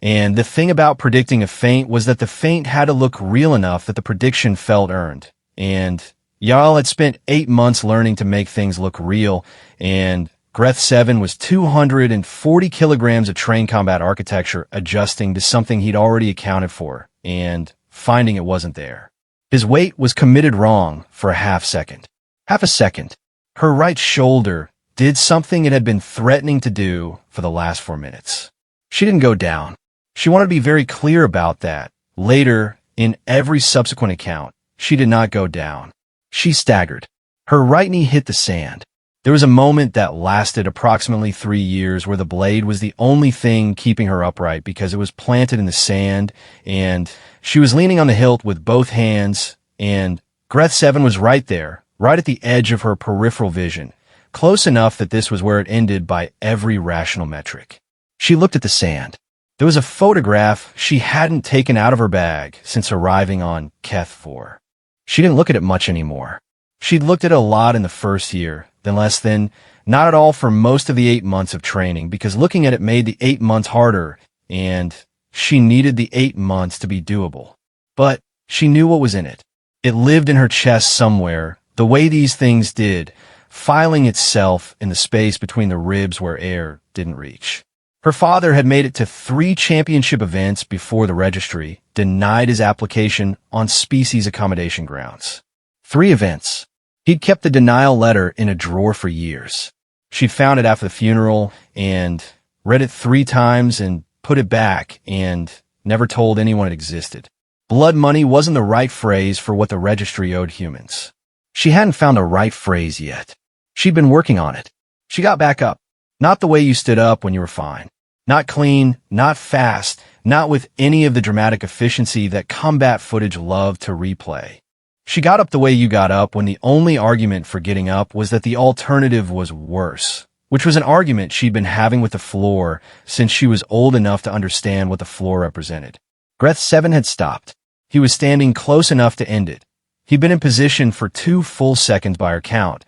And the thing about predicting a feint was that the feint had to look real enough that the prediction felt earned. And Jarl had spent 8 months learning to make things look real, and Greth 7 was 240 kilograms of trained combat architecture adjusting to something he'd already accounted for, and finding it wasn't there. His weight was committed wrong for a half second. Half a second. Her right shoulder did something it had been threatening to do for the last 4 minutes. She didn't go down. She wanted to be very clear about that. Later, in every subsequent account, she did not go down. She staggered. Her right knee hit the sand. There was a moment that lasted approximately 3 years where the blade was the only thing keeping her upright because it was planted in the sand, and she was leaning on the hilt with both hands, and Greth 7 was right there, right at the edge of her peripheral vision, close enough that this was where it ended by every rational metric. She looked at the sand. There was a photograph she hadn't taken out of her bag since arriving on Keth 4. She didn't look at it much anymore. She'd looked at it a lot in the first year, then less than, not at all for most of the 8 months of training, because looking at it made the 8 months harder, and she needed the 8 months to be doable. But she knew what was in it. It lived in her chest somewhere, the way these things did, filing itself in the space between the ribs where air didn't reach. Her father had made it to 3 championship events before the registry denied his application on species accommodation grounds. 3 events. He'd kept the denial letter in a drawer for years. She'd found it after the funeral and read it 3 times and put it back and never told anyone it existed. Blood money wasn't the right phrase for what the registry owed humans. She hadn't found the right phrase yet. She'd been working on it. She got back up. Not the way you stood up when you were fine. Not clean, not fast, not with any of the dramatic efficiency that combat footage loved to replay. She got up the way you got up when the only argument for getting up was that the alternative was worse, which was an argument she'd been having with the floor since she was old enough to understand what the floor represented. Greth 7 had stopped. He was standing close enough to end it. He'd been in position for 2 full seconds by her count,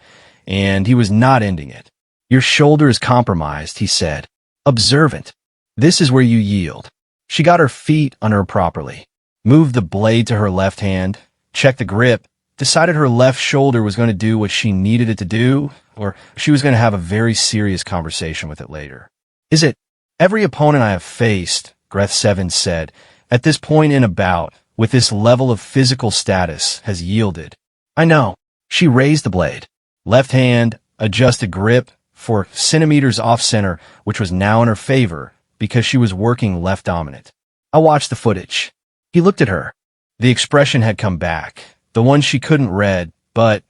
and he was not ending it. Your shoulder is compromised, he said. Observant. This is where you yield. She got her feet under her properly, moved the blade to her left hand, checked the grip, decided her left shoulder was going to do what she needed it to do, or she was going to have a very serious conversation with it later. Is it? Every opponent I have faced, Greth 7 said, at this point in a bout, with this level of physical status, has yielded. I know. She raised the blade. Left hand, adjusted grip, 4 centimeters off-center, which was now in her favor because she was working left dominant. I watched the footage. He looked at her. The expression had come back, the one she couldn't read, but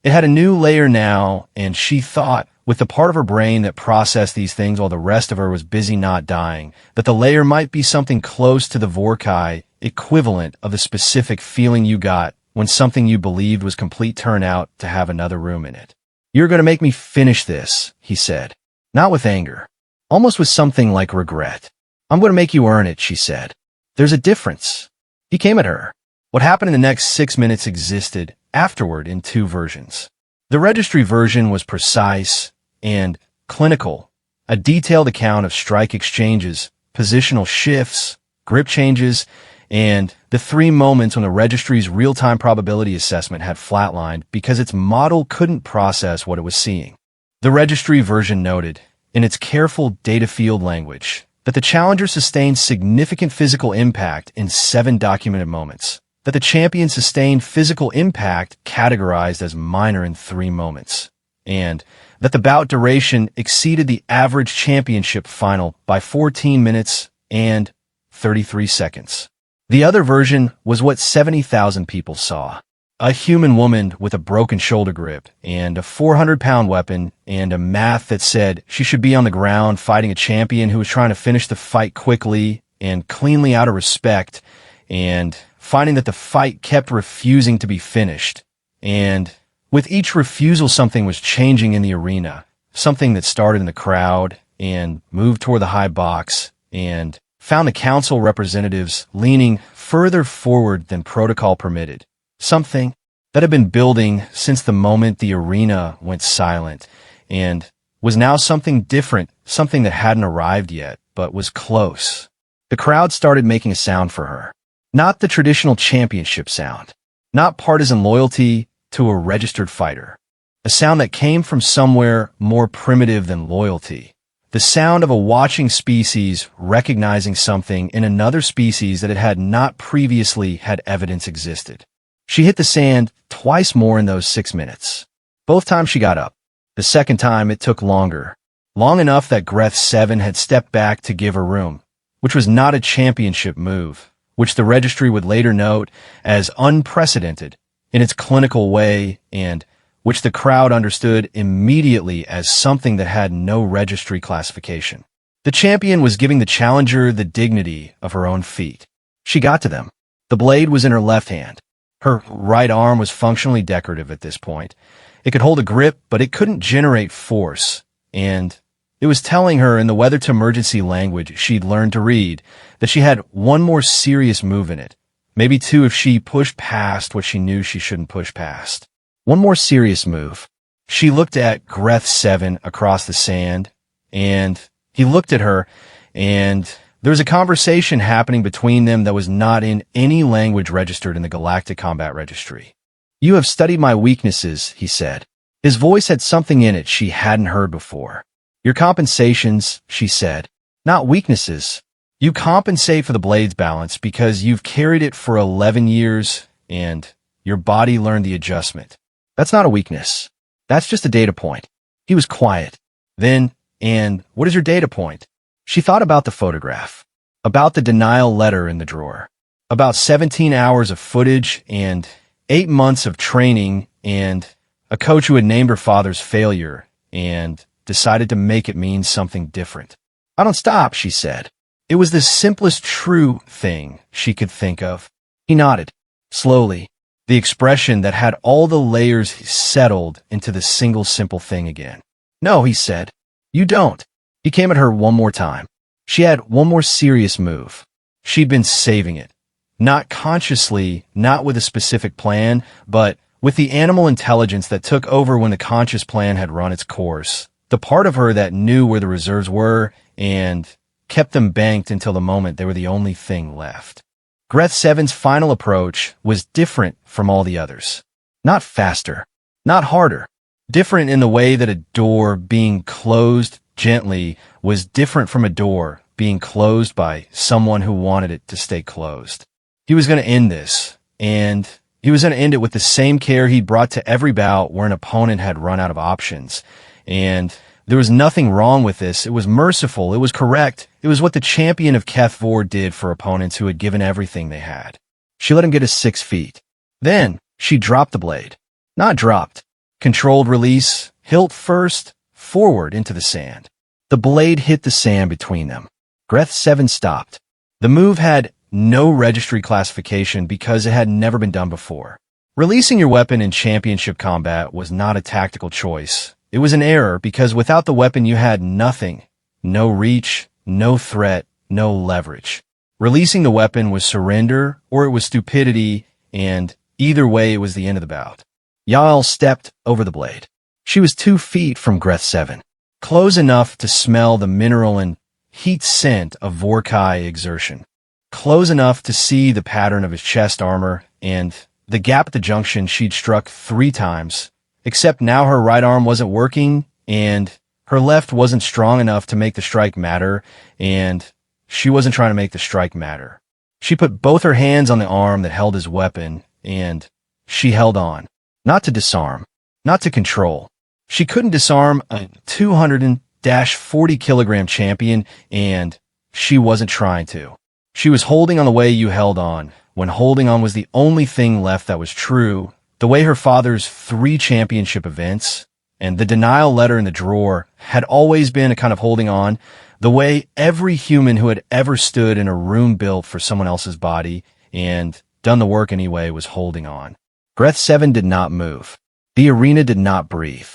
it had a new layer now, and she thought, with the part of her brain that processed these things while the rest of her was busy not dying, that the layer might be something close to the Vorkai equivalent of the specific feeling you got when something you believed was complete turned out to have another room in it. You're going to make me finish this, he said. Not with anger. Almost with something like regret. I'm going to make you earn it, she said. There's a difference. He came at her. What happened in the next 6 minutes existed afterward in 2 versions. The registry version was precise and clinical, a detailed account of strike exchanges, positional shifts, grip changes, and the 3 moments when the registry's real-time probability assessment had flatlined because its model couldn't process what it was seeing. The registry version noted, in its careful data field language, that the challenger sustained significant physical impact in 7 documented moments, that the champion sustained physical impact categorized as minor in 3 moments, and that the bout duration exceeded the average championship final by 14 minutes and 33 seconds. The other version was what 70,000 people saw. A human woman with a broken shoulder grip and a 400-pound weapon and a math that said she should be on the ground fighting a champion who was trying to finish the fight quickly and cleanly out of respect and finding that the fight kept refusing to be finished. And with each refusal, something was changing in the arena, something that started in the crowd and moved toward the high box and found the council representatives leaning further forward than protocol permitted, something that had been building since the moment the arena went silent and was now something different, something that hadn't arrived yet, but was close. The crowd started making a sound for her. Not the traditional championship sound, not partisan loyalty to a registered fighter. A sound that came from somewhere more primitive than loyalty. The sound of a watching species recognizing something in another species that it had not previously had evidence existed. She hit the sand twice more in those 6 minutes. Both times she got up. The second time it took longer. Long enough that Greth 7 had stepped back to give her room, which was not a championship move, which the registry would later note as unprecedented in its clinical way and which the crowd understood immediately as something that had no registry classification. The champion was giving the challenger the dignity of her own feet. She got to them. The blade was in her left hand. Her right arm was functionally decorative at this point. It could hold a grip, but it couldn't generate force. And it was telling her in the weather to emergency language she'd learned to read that she had one more serious move in it. Maybe 2 if she pushed past what she knew she shouldn't push past. One more serious move. She looked at Greth 7 across the sand, and he looked at her, and there was a conversation happening between them that was not in any language registered in the Galactic Combat Registry. You have studied my weaknesses, he said. His voice had something in it she hadn't heard before. Your compensations, she said. Not weaknesses. You compensate for the blade's balance because you've carried it for 11 years, and your body learned the adjustment. That's not a weakness. That's just a data point. He was quiet. Then, and what is your data point? She thought about the photograph, about the denial letter in the drawer, about 17 hours of footage and 8 months of training and a coach who had named her father's failure and decided to make it mean something different. I don't stop, she said. It was the simplest true thing she could think of. He nodded, slowly, the expression that had all the layers settled into the single simple thing again. No, he said. You don't. He came at her one more time. She had one more serious move. She'd been saving it. Not consciously, not with a specific plan, but with the animal intelligence that took over when the conscious plan had run its course. The part of her that knew where the reserves were and kept them banked until the moment they were the only thing left. Greth 7's final approach was different from all the others. Not faster, not harder. Different in the way that a door being closed gently was different from a door being closed by someone who wanted it to stay closed. He was going to end this, and he was going to end it with the same care he'd brought to every bout where an opponent had run out of options. And there was nothing wrong with this. It was merciful. It was correct. It was what the champion of Kethvor did for opponents who had given everything they had. She let him get his 6 feet. Then she dropped the blade. Not dropped. Controlled release, hilt first, forward into the sand. The blade hit the sand between them. Greth 7 stopped. The move had no registry classification because it had never been done before. Releasing your weapon in championship combat was not a tactical choice. It was an error because without the weapon you had nothing. No reach, no threat, no leverage. Releasing the weapon was surrender or it was stupidity, and either way it was the end of the bout. Yael stepped over the blade. She was 2 feet from Greth 7, close enough to smell the mineral and heat scent of Vorkai exertion, close enough to see the pattern of his chest armor and the gap at the junction she'd struck 3 times, except now her right arm wasn't working and her left wasn't strong enough to make the strike matter, and she wasn't trying to make the strike matter. She put both her hands on the arm that held his weapon, and she held on. Not to disarm, not to control. She couldn't disarm a 240-kilogram champion, and she wasn't trying to. She was holding on the way you held on, when holding on was the only thing left that was true, the way her father's 3 championship events and the denial letter in the drawer had always been a kind of holding on, the way every human who had ever stood in a room built for someone else's body and done the work anyway was holding on. Greth 7 did not move. The arena did not breathe.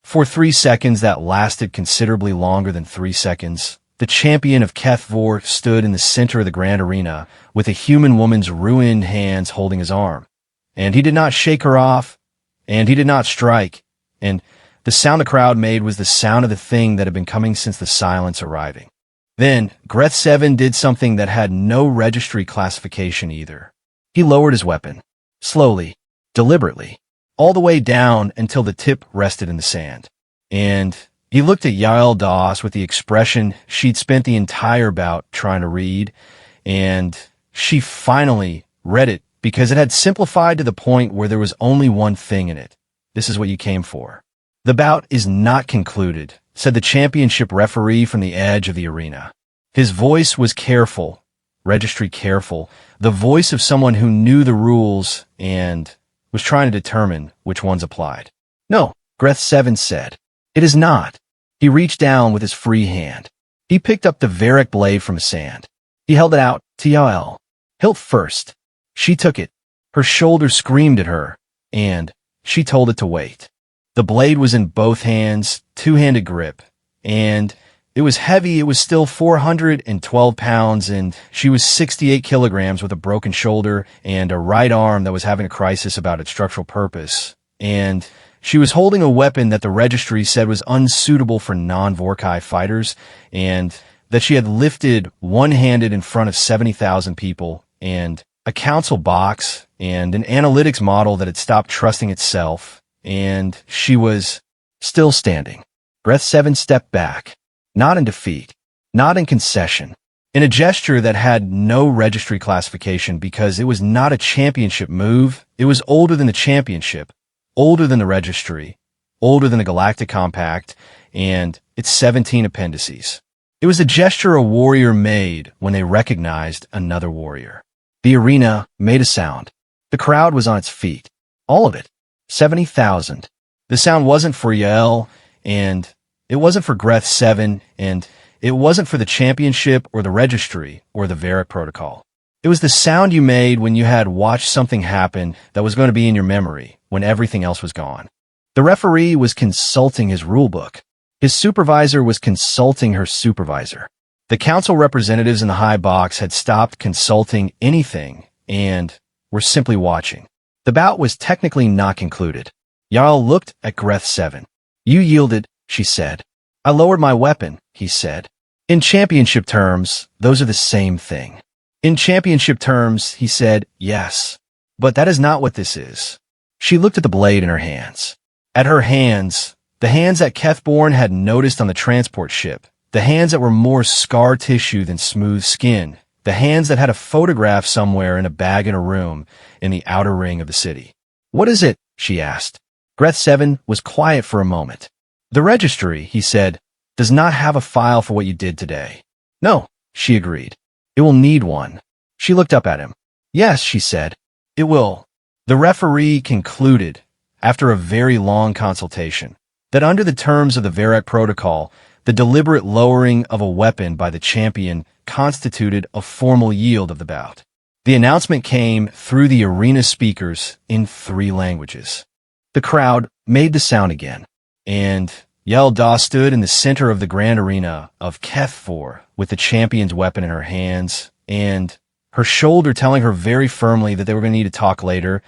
For 3 seconds that lasted considerably longer than 3 seconds, the champion of Kethvor stood in the center of the grand arena with a human woman's ruined hands holding his arm. And he did not shake her off, and he did not strike, and the sound the crowd made was the sound of the thing that had been coming since the silence arriving. Then, Greth 7 did something that had no registry classification either. He lowered his weapon, slowly, deliberately, all the way down until the tip rested in the sand. And he looked at Yael Doss with the expression she'd spent the entire bout trying to read, and she finally read it because it had simplified to the point where there was only one thing in it. This is what you came for. The bout is not concluded, said the championship referee from the edge of the arena. His voice was careful, registry careful, the voice of someone who knew the rules and was trying to determine which ones applied. No, Greth 7 said. It is not. He reached down with his free hand. He picked up the Varric blade from the sand. He held it out to Yael. Hilt first. She took it. Her shoulder screamed at her, and she told it to wait. The blade was in both hands, 2-handed grip, and it was heavy. It was still 412 pounds, and she was 68 kilograms with a broken shoulder and a right arm that was having a crisis about its structural purpose. And she was holding a weapon that the registry said was unsuitable for non-Vorkai fighters, and that she had lifted one-handed in front of 70,000 people, and a council box, and an analytics model that had stopped trusting itself, and she was still standing. Greth 7 stepped back, not in defeat, not in concession, in a gesture that had no registry classification because it was not a championship move. It was older than the championship, older than the registry, older than the Galactic Compact, and its 17 appendices. It was a gesture a warrior made when they recognized another warrior. The arena made a sound. The crowd was on its feet. All of it. 70,000. The sound wasn't for Yael, and it wasn't for Greth 7, and it wasn't for the championship or the registry or the Varric protocol. It was the sound you made when you had watched something happen that was going to be in your memory when everything else was gone. The referee was consulting his rulebook. His supervisor was consulting her supervisor. The council representatives in the high box had stopped consulting anything and were simply watching. The bout was technically not concluded. Jarl looked at Greth 7. You yielded, she said. I lowered my weapon, he said. In championship terms, those are the same thing. In championship terms, he said, yes. But that is not what this is. She looked at the blade in her hands. At her hands, the hands that Kethborn had noticed on the transport ship, the hands that were more scar tissue than smooth skin, the hands that had a photograph somewhere in a bag in a room in the outer ring of the city. What is it? She asked. Greth 7 was quiet for a moment. The registry, he said, does not have a file for what you did today. No, she agreed. It will need one. She looked up at him. Yes, she said. It will. The referee concluded, after a very long consultation, that under the terms of the Varric Protocol, the deliberate lowering of a weapon by the champion constituted a formal yield of the bout. The announcement came through the arena speakers in 3 languages. The crowd made the sound again, and Yelda stood in the center of the grand arena of Kethfor with the champion's weapon in her hands and her shoulder telling her very firmly that they were going to need to talk later.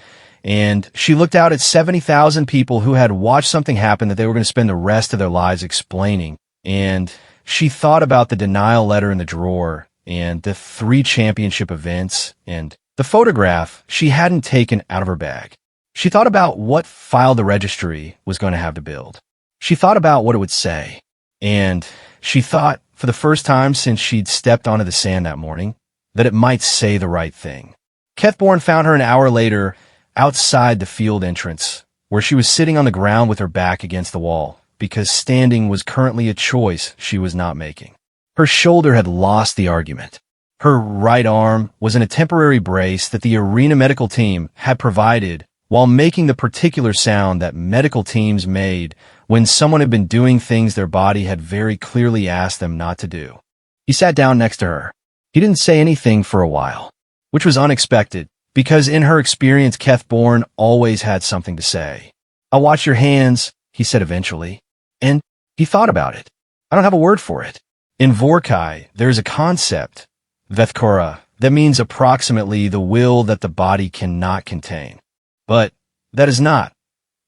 And she looked out at 70,000 people who had watched something happen that they were going to spend the rest of their lives explaining. And she thought about the denial letter in the drawer and the 3 championship events and the photograph she hadn't taken out of her bag. She thought about what file the registry was going to have to build. She thought about what it would say. And she thought, for the first time since she'd stepped onto the sand that morning, that it might say the right thing. Kethborn found her an hour later outside the field entrance, where she was sitting on the ground with her back against the wall, because standing was currently a choice she was not making. Her shoulder had lost the argument. Her right arm was in a temporary brace that the arena medical team had provided while making the particular sound that medical teams made when someone had been doing things their body had very clearly asked them not to do. He sat down next to her. He didn't say anything for a while, which was unexpected, because in her experience, Kethborn always had something to say. I'll watch your hands, he said eventually. And he thought about it. I don't have a word for it. In Vorkai, there's a concept, Vethkora, that means approximately the will that the body cannot contain. But that is not.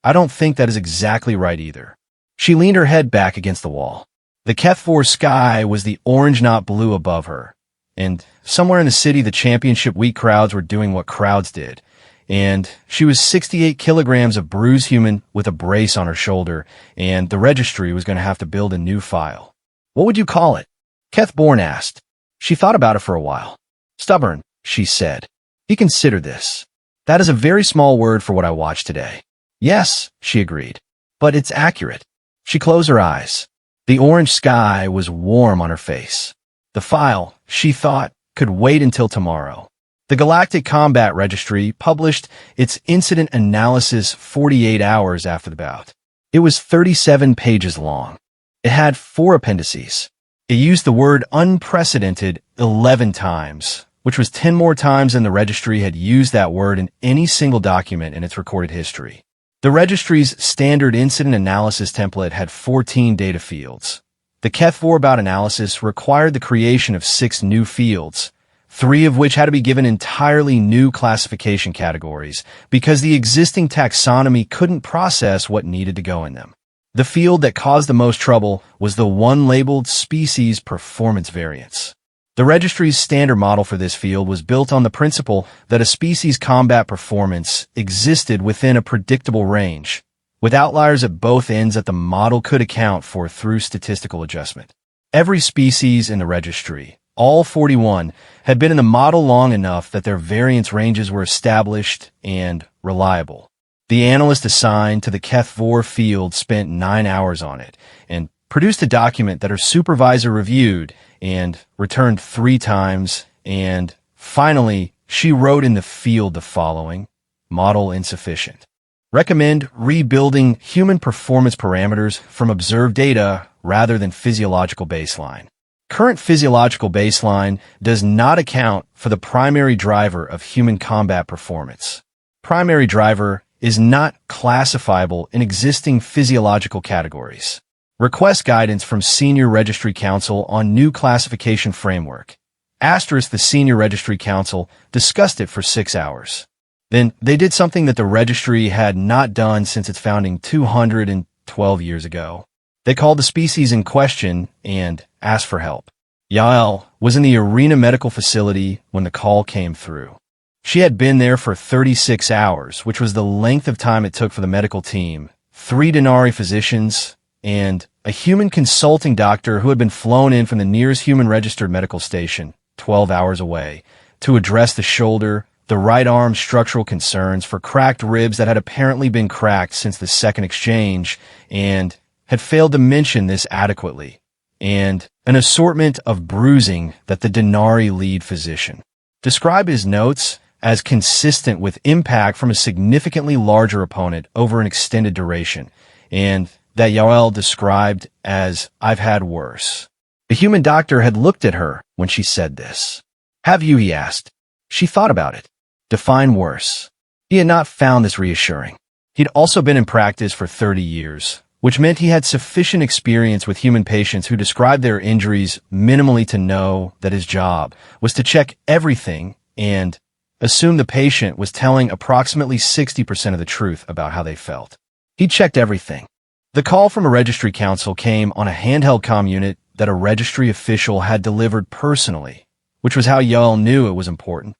I don't think that is exactly right either. She leaned her head back against the wall. The Kethfor sky was the orange, not blue, above her. And somewhere in the city, the championship week crowds were doing what crowds did. And she was 68 kilograms of bruised human with a brace on her shoulder, and the registry was going to have to build a new file. What would you call it? Kethborn asked. She thought about it for a while. Stubborn, she said. He considered this. That is a very small word for what I watched today. Yes, she agreed. But it's accurate. She closed her eyes. The orange sky was warm on her face. The file, she thought, could wait until tomorrow. The Galactic Combat Registry published its incident analysis 48 hours after the bout. It was 37 pages long. It had 4 appendices. It used the word unprecedented 11 times, which was 10 more times than the registry had used that word in any single document in its recorded history. The registry's standard incident analysis template had 14 data fields. The Kethfor bout analysis required the creation of 6 new fields, 3 of which had to be given entirely new classification categories because the existing taxonomy couldn't process what needed to go in them. The field that caused the most trouble was the one labeled species performance variance. The registry's standard model for this field was built on the principle that a species' combat performance existed within a predictable range, with outliers at both ends that the model could account for through statistical adjustment. Every species in the registry, all 41, had been in the model long enough that their variance ranges were established and reliable. The analyst assigned to the HFY field spent 9 hours on it and produced a document that her supervisor reviewed and returned 3 times, and finally, she wrote in the field the following: model insufficient. Recommend rebuilding human performance parameters from observed data rather than physiological baseline. Current physiological baseline does not account for the primary driver of human combat performance. Primary driver is not classifiable in existing physiological categories. Request guidance from Senior Registry Council on new classification framework. Asterisk, the Senior Registry Council discussed it for 6 hours. Then they did something that the registry had not done since its founding 212 years ago. They called the species in question and asked for help. Yael was in the Arena Medical Facility when the call came through. She had been there for 36 hours, which was the length of time it took for the medical team, 3 denarii physicians, and a human consulting doctor who had been flown in from the nearest human registered medical station, 12 hours away, to address the shoulder, the right arm structural concerns for cracked ribs that had apparently been cracked since the second exchange and had failed to mention this adequately, and an assortment of bruising that the denarii lead physician described his notes as consistent with impact from a significantly larger opponent over an extended duration, and that Yael described as, "I've had worse." The human doctor had looked at her when she said this. "Have you?" he asked. She thought about it. Define worse. He had not found this reassuring. He'd also been in practice for 30 years, which meant he had sufficient experience with human patients who described their injuries minimally to know that his job was to check everything and assume the patient was telling approximately 60% of the truth about how they felt. He checked everything. The call from a registry council came on a handheld comm unit that a registry official had delivered personally, which was how Yael knew it was important.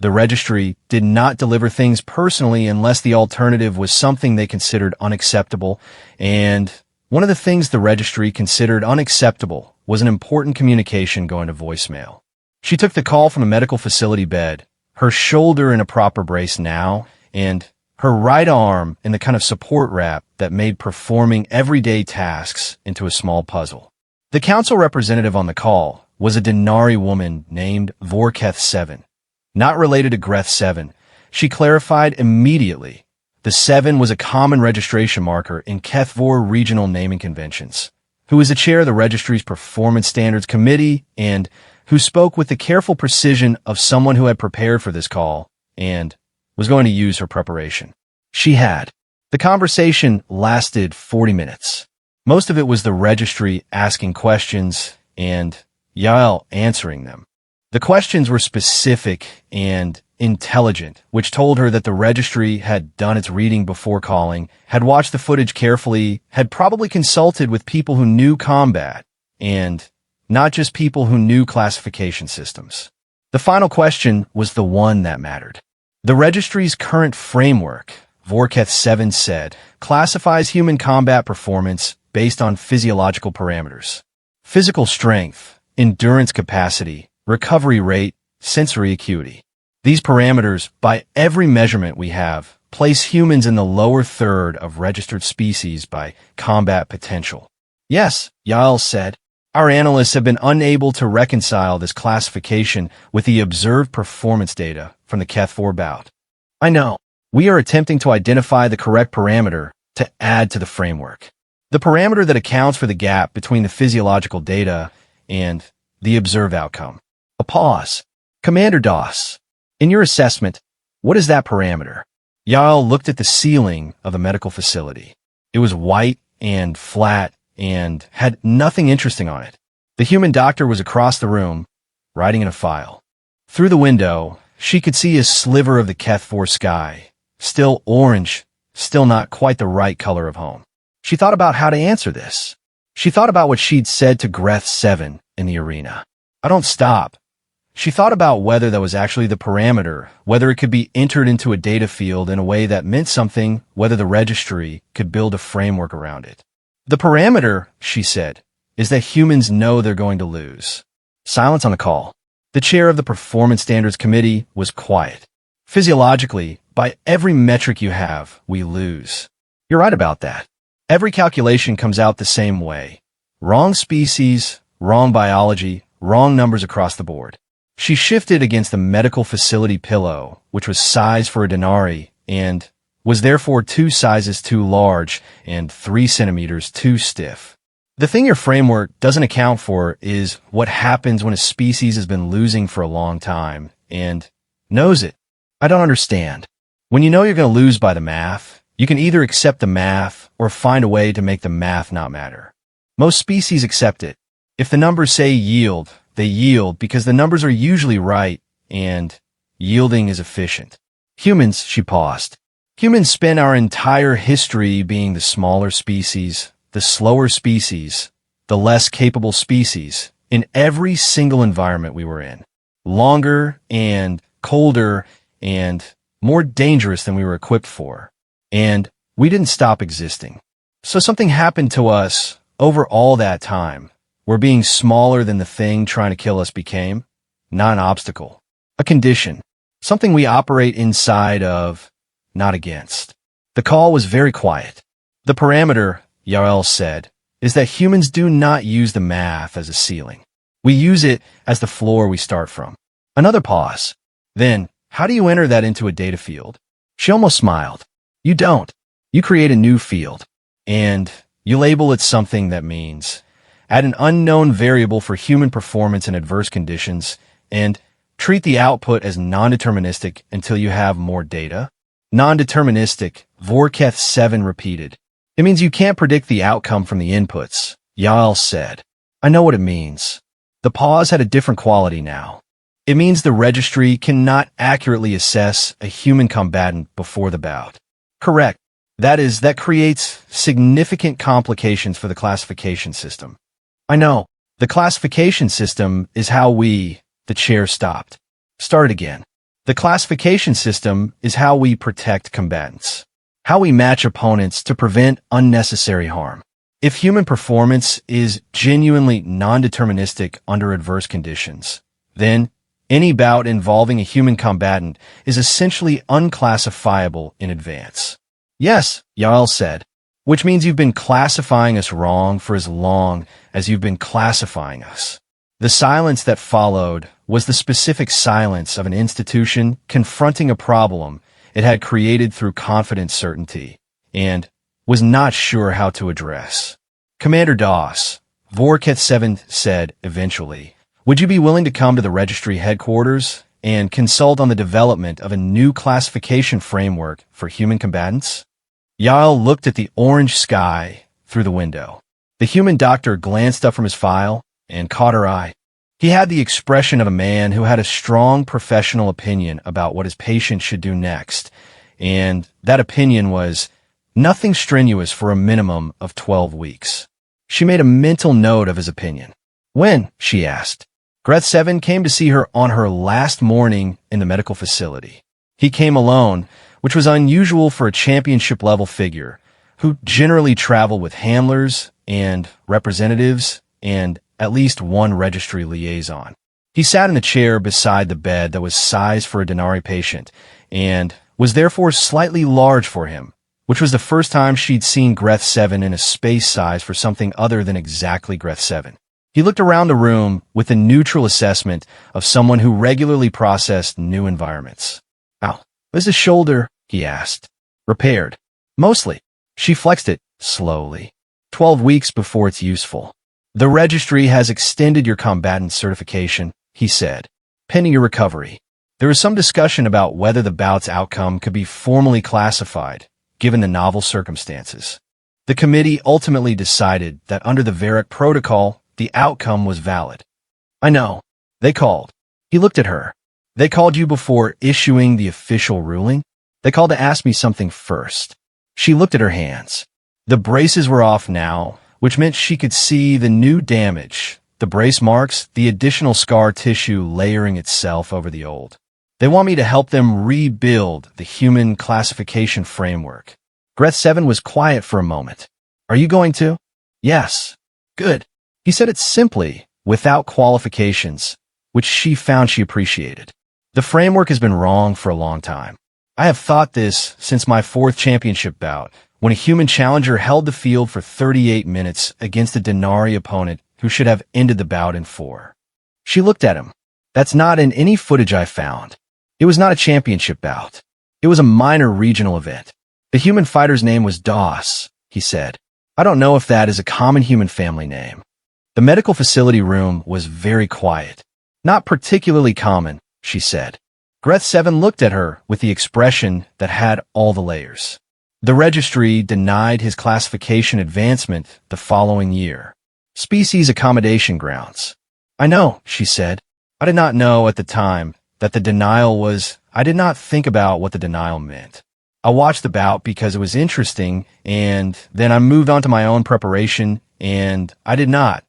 The registry did not deliver things personally unless the alternative was something they considered unacceptable, and one of the things the registry considered unacceptable was an important communication going to voicemail. She took the call from a medical facility bed, her shoulder in a proper brace now, and her right arm in the kind of support wrap that made performing everyday tasks into a small puzzle. The council representative on the call was a denarii woman named Vorketh 7. Not related to Greth 7, she clarified immediately. The 7 was a common registration marker in HFY regional naming conventions, who was the chair of the registry's Performance Standards Committee and who spoke with the careful precision of someone who had prepared for this call and was going to use her preparation. She had. The conversation lasted 40 minutes. Most of it was the registry asking questions and Yael answering them. The questions were specific and intelligent, which told her that the registry had done its reading before calling, had watched the footage carefully, had probably consulted with people who knew combat, and not just people who knew classification systems. The final question was the one that mattered. The registry's current framework, Vorketh 7 said, classifies human combat performance based on physiological parameters: physical strength, endurance capacity, recovery rate, sensory acuity. These parameters, by every measurement we have, place humans in the lower third of registered species by combat potential. Yes, Yael said, our analysts have been unable to reconcile this classification with the observed performance data from the HFY bout. I know. We are attempting to identify the correct parameter to add to the framework. The parameter that accounts for the gap between the physiological data and the observed outcome. A pause. Commander Doss, in your assessment, what is that parameter? Yael looked at the ceiling of the medical facility. It was white and flat and had nothing interesting on it. The human doctor was across the room, writing in a file. Through the window, she could see a sliver of the HFY sky, still orange, still not quite the right color of home. She thought about how to answer this. She thought about what she'd said to Greth 7 in the arena. I don't stop. She thought about whether that was actually the parameter, whether it could be entered into a data field in a way that meant something, whether the registry could build a framework around it. The parameter, she said, is that humans know they're going to lose. Silence on the call. The chair of the Performance Standards Committee was quiet. Physiologically, by every metric you have, we lose. You're right about that. Every calculation comes out the same way. Wrong species, wrong biology, wrong numbers across the board. She shifted against the medical facility pillow, which was size for a denarii, and was therefore 2 sizes too large and 3 centimeters too stiff. The thing your framework doesn't account for is what happens when a species has been losing for a long time and knows it. I don't understand. When you know you're going to lose by the math, you can either accept the math or find a way to make the math not matter. Most species accept it. If the numbers say yield, they yield because the numbers are usually right and yielding is efficient. Humans, she paused. Humans spend our entire history being the smaller species, the slower species, the less capable species in every single environment we were in. Longer and colder and more dangerous than we were equipped for. And we didn't stop existing. So something happened to us over all that time, where being smaller than the thing trying to kill us became not an obstacle, a condition, something we operate inside of, not against. The call was very quiet. The parameter, Yael said, is that humans do not use the math as a ceiling. We use it as the floor we start from. Another pause. Then, how do you enter that into a data field? She almost smiled. You don't. You create a new field, and you label it something that means add an unknown variable for human performance in adverse conditions, and treat the output as non-deterministic until you have more data. Non-deterministic, Vorketh 7 repeated. It means you can't predict the outcome from the inputs, Yael said. I know what it means. The pause had a different quality now. It means the registry cannot accurately assess a human combatant before the bout. Correct. That creates significant complications for the classification system. I know. The classification system is how the chair stopped. Start again. The classification system is how we protect combatants. How we match opponents to prevent unnecessary harm. If human performance is genuinely non-deterministic under adverse conditions, then any bout involving a human combatant is essentially unclassifiable in advance. Yes, Yael said, which means you've been classifying us wrong for as long as you've been classifying us. The silence that followed was the specific silence of an institution confronting a problem it had created through confident certainty and was not sure how to address. Commander Doss, Vorketh 7 said eventually, would you be willing to come to the registry headquarters and consult on the development of a new classification framework for human combatants? Yael looked at the orange sky through the window. The human doctor glanced up from his file and caught her eye. He had the expression of a man who had a strong professional opinion about what his patient should do next, and that opinion was nothing strenuous for a minimum of 12 weeks. She made a mental note of his opinion. When? She asked. Greth 7 came to see her on her last morning in the medical facility. He came alone, which was unusual for a championship-level figure, who generally traveled with handlers and representatives and at least one registry liaison. He sat in a chair beside the bed that was sized for a denarii patient and was therefore slightly large for him, which was the first time she'd seen Greth 7 in a space size for something other than exactly Greth 7. He looked around the room with a neutral assessment of someone who regularly processed new environments. Ow. Is his shoulder? He asked. Repaired. Mostly. She flexed it, slowly. 12 weeks before it's useful. The registry has extended your combatant certification, he said, pending your recovery. There was some discussion about whether the bout's outcome could be formally classified, given the novel circumstances. The committee ultimately decided that under the Varric protocol, the outcome was valid. I know. They called. He looked at her. They called you before issuing the official ruling? They called to ask me something first. She looked at her hands. The braces were off now, which meant she could see the new damage, the brace marks, the additional scar tissue layering itself over the old. They want me to help them rebuild the human classification framework. Greth 7 was quiet for a moment. Are you going to? Yes. Good. He said it simply, without qualifications, which she found she appreciated. The framework has been wrong for a long time. I have thought this since my fourth championship bout, when a human challenger held the field for 38 minutes against a Denari opponent who should have ended the bout in 4. She looked at him. That's not in any footage I found. It was not a championship bout. It was a minor regional event. The human fighter's name was Doss, he said. I don't know if that is a common human family name. The medical facility room was very quiet. Not particularly common, she said. Greth 7 looked at her with the expression that had all the layers. The registry denied his classification advancement the following year. Species accommodation grounds. I know, she said. I did not know at the time that the denial was... I did not think about what the denial meant. I watched the bout because it was interesting, and then I moved on to my own preparation, and I did not.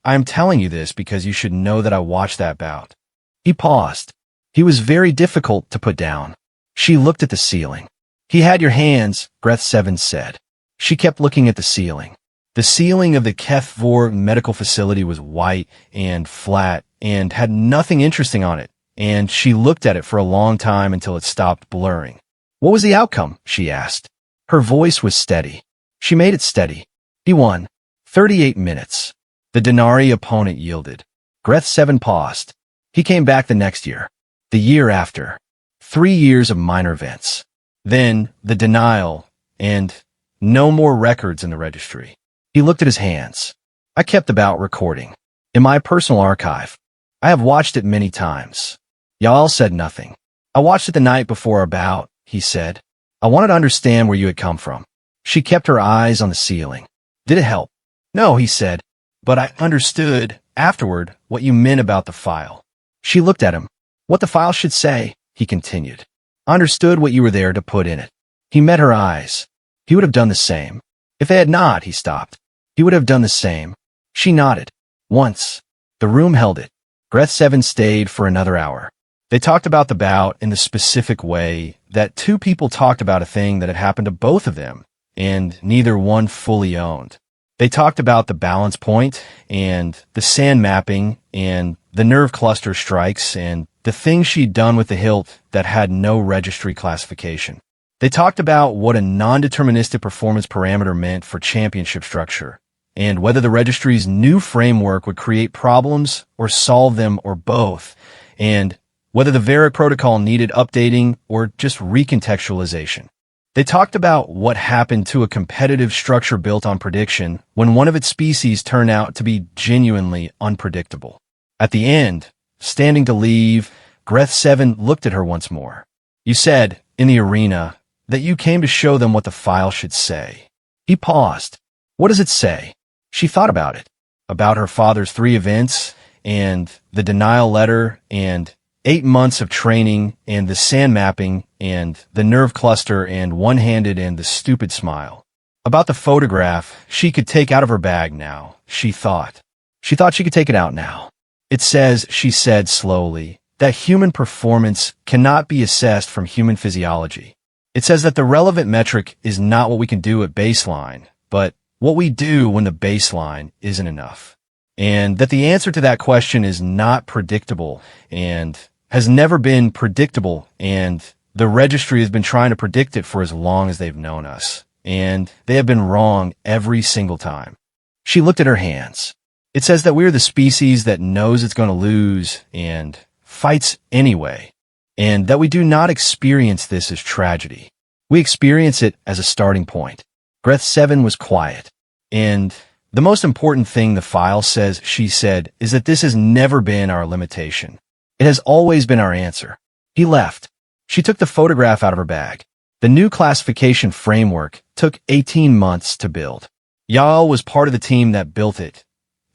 I am telling you this because you should know that I watched that bout. He paused. He was very difficult to put down. She looked at the ceiling. He had your hands, Greth 7 said. She kept looking at the ceiling. The ceiling of the HFY medical facility was white and flat and had nothing interesting on it, and she looked at it for a long time until it stopped blurring. What was the outcome? She asked. Her voice was steady. She made it steady. He won. 38 minutes. The Denari opponent yielded. Greth 7 paused. He came back the next year. The year after. 3 years of minor events. Then, the denial, and no more records in the registry. He looked at his hands. I kept the bout recording. In my personal archive. I have watched it many times. Y'all said nothing. I watched it the night before our bout, he said. I wanted to understand where you had come from. She kept her eyes on the ceiling. Did it help? No, he said. But I understood, afterward, what you meant about the file. She looked at him. What the file should say, he continued. I understood what you were there to put in it. He met her eyes. He would have done the same. If they had not, he stopped. He would have done the same. She nodded. Once. The room held it. Greth 7 stayed for another hour. They talked about the bout in the specific way that two people talked about a thing that had happened to both of them, and neither one fully owned. They talked about the balance point, and the sand mapping, and the nerve cluster strikes, and the thing she'd done with the hilt that had no registry classification. They talked about what a non-deterministic performance parameter meant for championship structure, and whether the registry's new framework would create problems or solve them or both, and whether the Varric protocol needed updating or just recontextualization. They talked about what happened to a competitive structure built on prediction when one of its species turned out to be genuinely unpredictable. At the end, standing to leave, Greth 7 looked at her once more. You said, in the arena, that you came to show them what the file should say. He paused. What does it say? She thought about it. About her father's 3 events, and the denial letter, and 8 months of training, and the sand mapping, and the nerve cluster, and one-handed, and the stupid smile. About the photograph she could take out of her bag now, she thought. She thought she could take it out now. It says, she said slowly, that human performance cannot be assessed from human physiology. It says that the relevant metric is not what we can do at baseline, but what we do when the baseline isn't enough. And that the answer to that question is not predictable and has never been predictable, and the registry has been trying to predict it for as long as they've known us, and they have been wrong every single time. She looked at her hands. It says that we're the species that knows it's going to lose and fights anyway, and that we do not experience this as tragedy. We experience it as a starting point. Greth 7 was quiet, and the most important thing the file says, she said, is that this has never been our limitation. It has always been our answer. He left. She took the photograph out of her bag. The new classification framework took 18 months to build. Yael was part of the team that built it.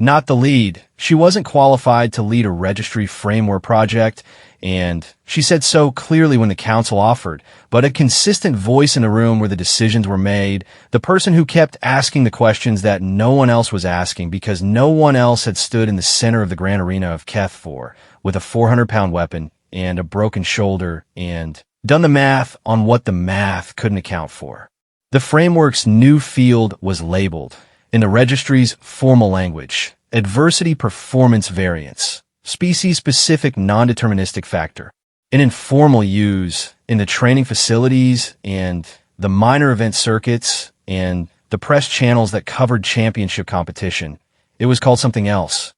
Not the lead. She wasn't qualified to lead a registry framework project, and she said so clearly when the council offered, but a consistent voice in the room where the decisions were made, the person who kept asking the questions that no one else was asking because no one else had stood in the center of the grand arena of HFY with a 400-pound weapon and a broken shoulder and done the math on what the math couldn't account for. The framework's new field was labeled, in the registry's formal language, adversity performance variance, species-specific non-deterministic factor. An informal use in the training facilities and the minor event circuits and the press channels that covered championship competition. It was called something else.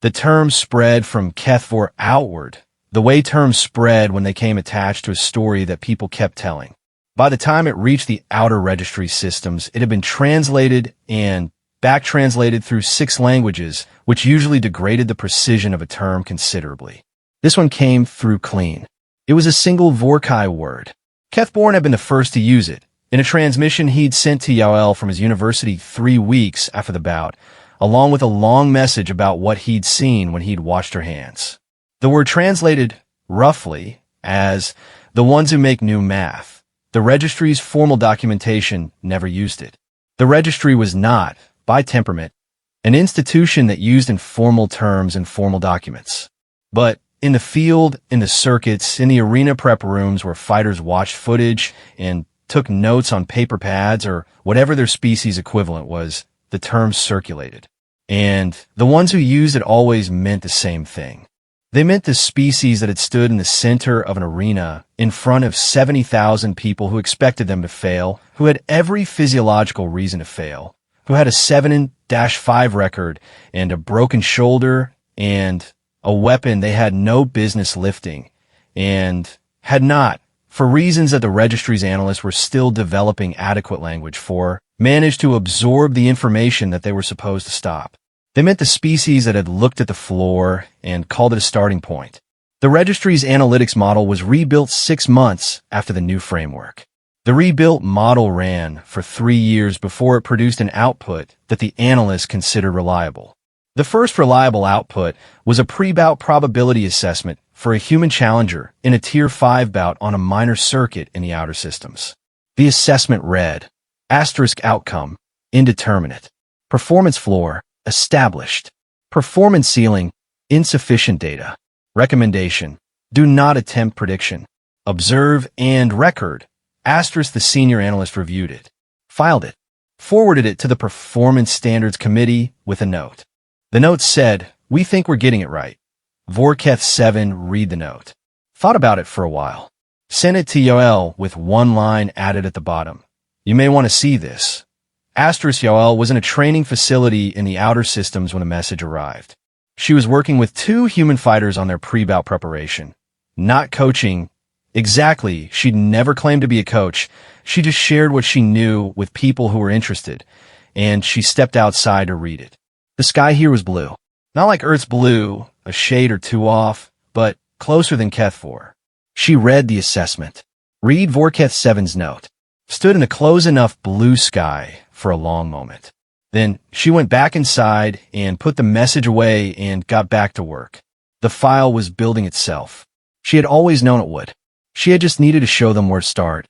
The term spread from Kethvor outward, the way terms spread when they came attached to a story that people kept telling. By the time it reached the outer registry systems, it had been translated and back-translated through 6 languages, which usually degraded the precision of a term considerably. This one came through clean. It was a single Vorkai word. Kethborn had been the first to use it, in a transmission he'd sent to Yoel from his university 3 weeks after the bout, along with a long message about what he'd seen when he'd washed her hands. The word translated, roughly, as the ones who make new math. The registry's formal documentation never used it. The registry was not, by temperament, an institution that used informal terms in formal documents. But in the field, in the circuits, in the arena prep rooms where fighters watched footage and took notes on paper pads or whatever their species equivalent was, the term circulated. And the ones who used it always meant the same thing. They meant the species that had stood in the center of an arena in front of 70,000 people who expected them to fail, who had every physiological reason to fail, who had a 7-5 record and a broken shoulder and a weapon they had no business lifting and had not, for reasons that the registry's analysts were still developing adequate language for, managed to absorb the information that they were supposed to stop. They meant the species that had looked at the floor and called it a starting point. The registry's analytics model was rebuilt 6 months after the new framework. The rebuilt model ran for 3 years before it produced an output that the analysts considered reliable. The first reliable output was a pre-bout probability assessment for a human challenger in a Tier 5 bout on a minor circuit in the outer systems. The assessment read, asterisk outcome, indeterminate. Performance floor, established. Performance ceiling, insufficient data. Recommendation, do not attempt prediction. Observe and record. Asterisk the senior analyst reviewed it, filed it, forwarded it to the Performance Standards Committee with a note. The note said, we think we're getting it right. Vorketh 7 read the note. Thought about it for a while. Sent it to Yoel with one line added at the bottom. You may want to see this. Asterisk Yoel was in a training facility in the outer systems when the message arrived. She was working with 2 human fighters on their pre-bout preparation. Not coaching. Exactly, she'd never claimed to be a coach. She just shared what she knew with people who were interested, and she stepped outside to read it. The sky here was blue. Not like Earth's blue, a shade or 2 off, but closer than Kethvor. She read the assessment. Read Vorketh 7's note. Stood in a close enough blue sky for a long moment. Then she went back inside and put the message away and got back to work. The file was building itself. She had always known it would. She had just needed to show them where to start.